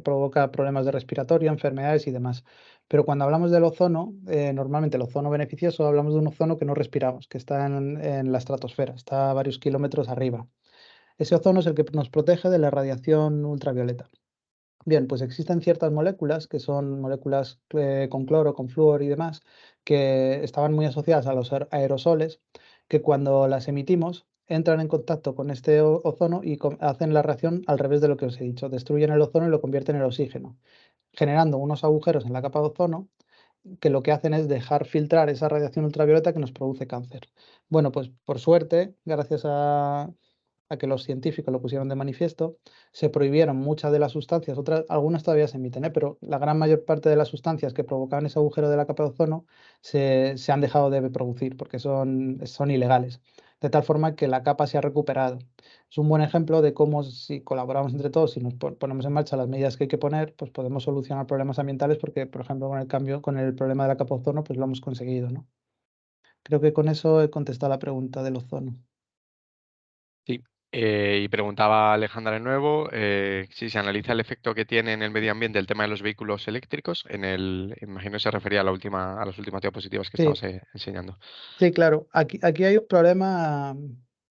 Speaker 1: Provoca problemas de respiratorio, enfermedades y demás. Pero cuando hablamos del ozono, normalmente el ozono beneficioso, hablamos de un ozono que no respiramos, que está en la estratosfera, está a varios kilómetros arriba. Ese ozono es el que nos protege de la radiación ultravioleta. Bien, pues existen ciertas moléculas que son moléculas con cloro, con flúor y demás, que estaban muy asociadas a los aerosoles, que cuando las emitimos entran en contacto con este ozono y hacen la reacción al revés de lo que os he dicho. Destruyen el ozono y lo convierten en oxígeno, generando unos agujeros en la capa de ozono que lo que hacen es dejar filtrar esa radiación ultravioleta que nos produce cáncer. Bueno, pues por suerte, gracias a que los científicos lo pusieron de manifiesto, se prohibieron muchas de las sustancias, otras, algunas todavía se emiten, pero la gran mayor parte de las sustancias que provocaban ese agujero de la capa de ozono se han dejado de producir porque son ilegales, de tal forma que la capa se ha recuperado. Es un buen ejemplo de cómo si colaboramos entre todos, si nos ponemos en marcha las medidas que hay que poner, pues podemos solucionar problemas ambientales porque, por ejemplo, con el problema de la capa de ozono, pues lo hemos conseguido, ¿no? Creo que con eso he contestado la pregunta del ozono.
Speaker 2: Sí. Y preguntaba Alejandra de nuevo si se analiza el efecto que tiene en el medio ambiente el tema de los vehículos eléctricos. Imagino que se refería a a las últimas diapositivas que
Speaker 1: Sí,
Speaker 2: estabas enseñando.
Speaker 1: sí, claro. Aquí hay un problema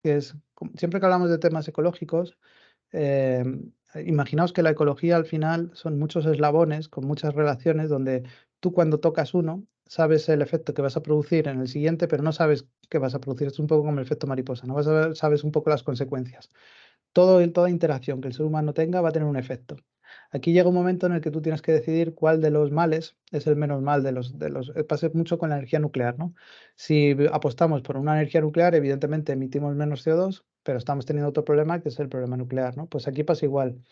Speaker 1: que es, siempre que hablamos de temas ecológicos, imaginaos que la ecología al final son muchos eslabones con muchas relaciones donde tú cuando tocas uno sabes el efecto que vas a producir en el siguiente, pero no sabes qué vas a producir. Es un poco como el efecto mariposa, no vas a ver, sabes un poco las consecuencias. Toda interacción que el ser humano tenga va a tener un efecto. Aquí llega un momento en el que tú tienes que decidir cuál de los males es el menos mal pasa mucho con la energía nuclear, ¿no? Si apostamos por una energía nuclear, evidentemente emitimos menos CO2, pero estamos teniendo otro problema que es el problema nuclear, ¿no? Pues aquí pasa igual.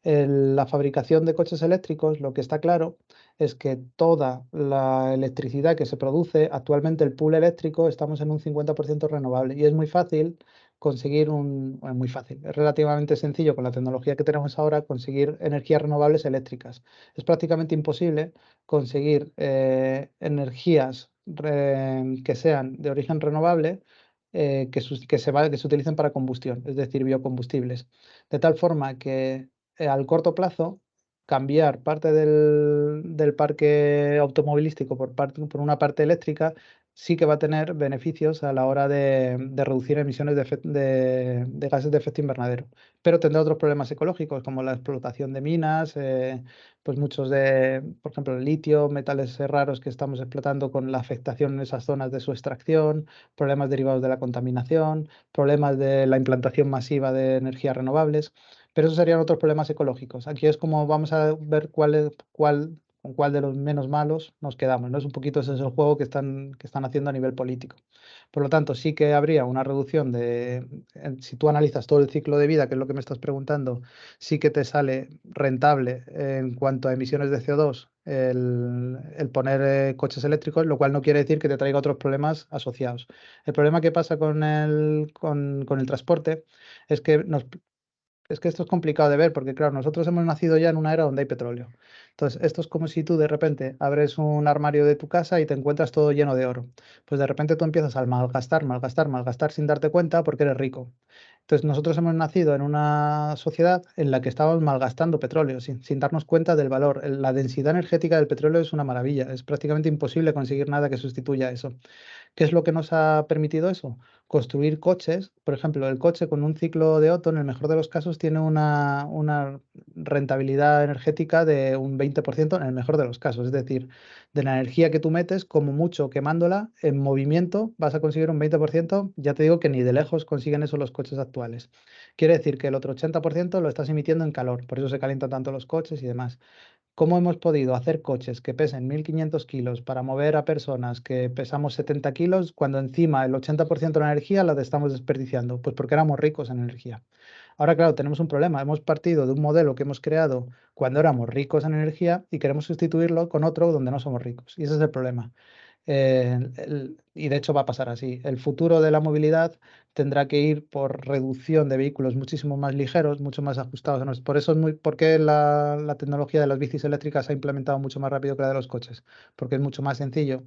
Speaker 1: La fabricación de coches eléctricos, lo que está claro es que toda la electricidad que se produce, actualmente el pool eléctrico, estamos en un 50% renovable y es muy fácil bueno, muy fácil, es relativamente sencillo con la tecnología que tenemos ahora conseguir energías renovables eléctricas. Es prácticamente imposible conseguir energías que sean de origen renovable que se utilicen para combustión, es decir, biocombustibles. De tal forma que al corto plazo, cambiar parte del parque automovilístico por una parte eléctrica sí que va a tener beneficios a la hora de reducir emisiones de gases de efecto invernadero, pero tendrá otros problemas ecológicos como la explotación de minas, pues por ejemplo, el litio, metales raros que estamos explotando con la afectación en esas zonas de su extracción, problemas derivados de la contaminación, problemas de la implantación masiva de energías renovables. Pero esos serían otros problemas ecológicos. Aquí es como vamos a ver con cuál de los menos malos nos quedamos, ¿no? Es un poquito ese es el juego que están haciendo a nivel político. Por lo tanto, sí que habría una reducción si tú analizas todo el ciclo de vida, que es lo que me estás preguntando, sí que te sale rentable en cuanto a emisiones de CO2 el poner coches eléctricos, lo cual no quiere decir que te traiga otros problemas asociados. El problema que pasa con el transporte es que es que esto es complicado de ver porque, claro, nosotros hemos nacido ya en una era donde hay petróleo. Entonces, esto es como si tú de repente abres un armario de tu casa y te encuentras todo lleno de oro. Pues de repente tú empiezas a malgastar, malgastar, malgastar sin darte cuenta porque eres rico. Entonces, nosotros hemos nacido en una sociedad en la que estábamos malgastando petróleo sin darnos cuenta del valor. La densidad energética del petróleo es una maravilla. Es prácticamente imposible conseguir nada que sustituya eso. ¿Qué es lo que nos ha permitido eso? Construir coches, por ejemplo, el coche con un ciclo de Otto, en el mejor de los casos, tiene una rentabilidad energética de un 20% en el mejor de los casos. Es decir, de la energía que tú metes, como mucho quemándola, en movimiento vas a conseguir un 20%. Ya te digo que ni de lejos consiguen eso los coches actuales. Quiere decir que el otro 80% lo estás emitiendo en calor, por eso se calientan tanto los coches y demás. ¿Cómo hemos podido hacer coches que pesen 1.500 kilos para mover a personas que pesamos 70 kilos cuando encima el 80% de la energía la estamos desperdiciando? Pues porque éramos ricos en energía. Ahora, claro, tenemos un problema. Hemos partido de un modelo que hemos creado cuando éramos ricos en energía y queremos sustituirlo con otro donde no somos ricos. Y ese es el problema. Y de hecho va a pasar así. El futuro de la movilidad tendrá que ir por reducción de vehículos muchísimo más ligeros, mucho más ajustados. Por eso porque la tecnología de las bicis eléctricas se ha implementado mucho más rápido que la de los coches, porque es mucho más sencillo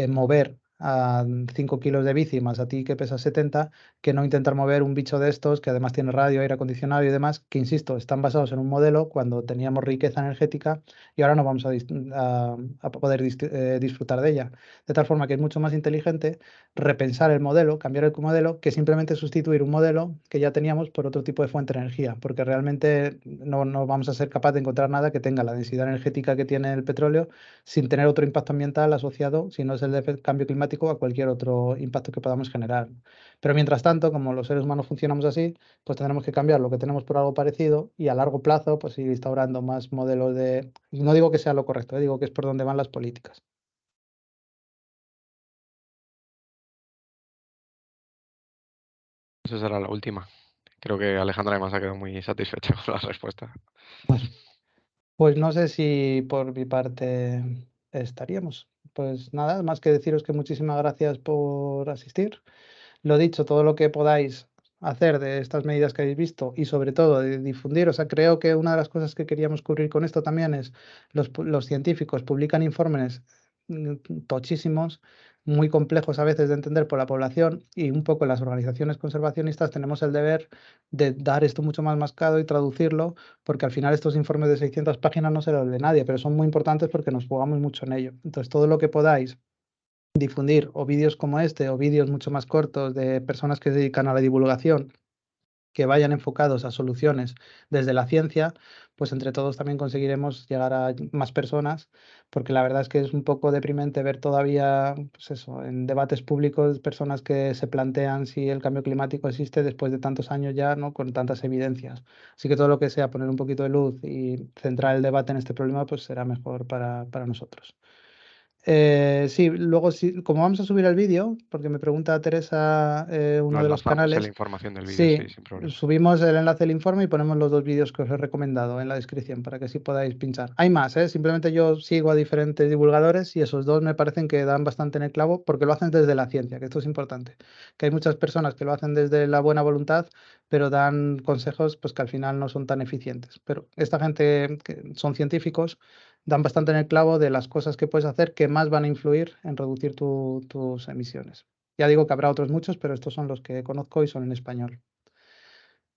Speaker 1: mover a 5 kilos de bici más a ti que pesas 70 que no intentar mover un bicho de estos que además tiene radio, aire acondicionado y demás, que insisto, están basados en un modelo cuando teníamos riqueza energética y ahora no vamos a poder disfrutar de ella. De tal forma que es mucho más inteligente repensar el modelo, cambiar el modelo, que simplemente sustituir un modelo que ya teníamos por otro tipo de fuente de energía, porque realmente no vamos a ser capaces de encontrar nada que tenga la densidad energética que tiene el petróleo sin tener otro impacto ambiental asociado, si no es el de cambio climático climático o a cualquier otro impacto que podamos generar. Pero mientras tanto, como los seres humanos funcionamos así, pues tendremos que cambiar lo que tenemos por algo parecido y a largo plazo, pues ir instaurando más modelos de... y no digo que sea lo correcto, digo que es por donde van las políticas.
Speaker 2: Esa será la última. Creo que Alejandra además ha quedado muy satisfecha con la respuesta.
Speaker 1: Bueno, pues no sé si por mi parte estaríamos. Pues nada, más que deciros que muchísimas gracias por asistir. Lo dicho, todo lo que podáis hacer de estas medidas que habéis visto y sobre todo de difundir. O sea, creo que una de las cosas que queríamos cubrir con esto también es los científicos publican informes tochísimos, muy complejos a veces de entender por la población y un poco las organizaciones conservacionistas tenemos el deber de dar esto mucho más mascado y traducirlo, porque al final estos informes de 600 páginas no se los lee nadie, pero son muy importantes porque nos jugamos mucho en ello. Entonces, todo lo que podáis difundir o vídeos como este o vídeos mucho más cortos de personas que se dedican a la divulgación, que vayan enfocados a soluciones desde la ciencia, pues entre todos también conseguiremos llegar a más personas, porque la verdad es que es un poco deprimente ver todavía, pues eso, en debates públicos personas que se plantean si el cambio climático existe después de tantos años ya, ¿no? Con tantas evidencias. Así que todo lo que sea poner un poquito de luz y centrar el debate en este problema, pues será mejor para nosotros. Sí, luego sí, como vamos a subir el vídeo, porque me pregunta Teresa,
Speaker 2: Lo
Speaker 1: uno de los
Speaker 2: enlazamos en la
Speaker 1: canales,
Speaker 2: información del vídeo,
Speaker 1: sí,
Speaker 2: sí, sin problema.
Speaker 1: subimos el enlace del informe y ponemos los 2 vídeos que os he recomendado en la descripción para que así podáis pinchar. Hay más, simplemente yo sigo a diferentes divulgadores y esos 2 me parecen que dan bastante en el clavo porque lo hacen desde la ciencia, que esto es importante. Que hay muchas personas que lo hacen desde la buena voluntad, pero dan consejos, pues, que al final no son tan eficientes. Pero esta gente que son científicos dan bastante en el clavo de las cosas que puedes hacer que más van a influir en reducir tus emisiones. Ya digo que habrá otros muchos, pero estos son los que conozco y son en español.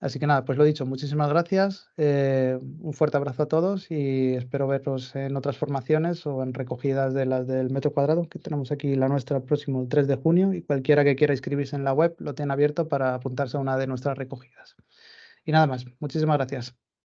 Speaker 1: Así que nada, pues lo dicho, muchísimas gracias, un fuerte abrazo a todos y espero veros en otras formaciones o en recogidas de las del metro cuadrado, que tenemos aquí la nuestra el próximo 3 de junio y cualquiera que quiera inscribirse en la web lo tiene abierto para apuntarse a una de nuestras recogidas. Y nada más, muchísimas gracias.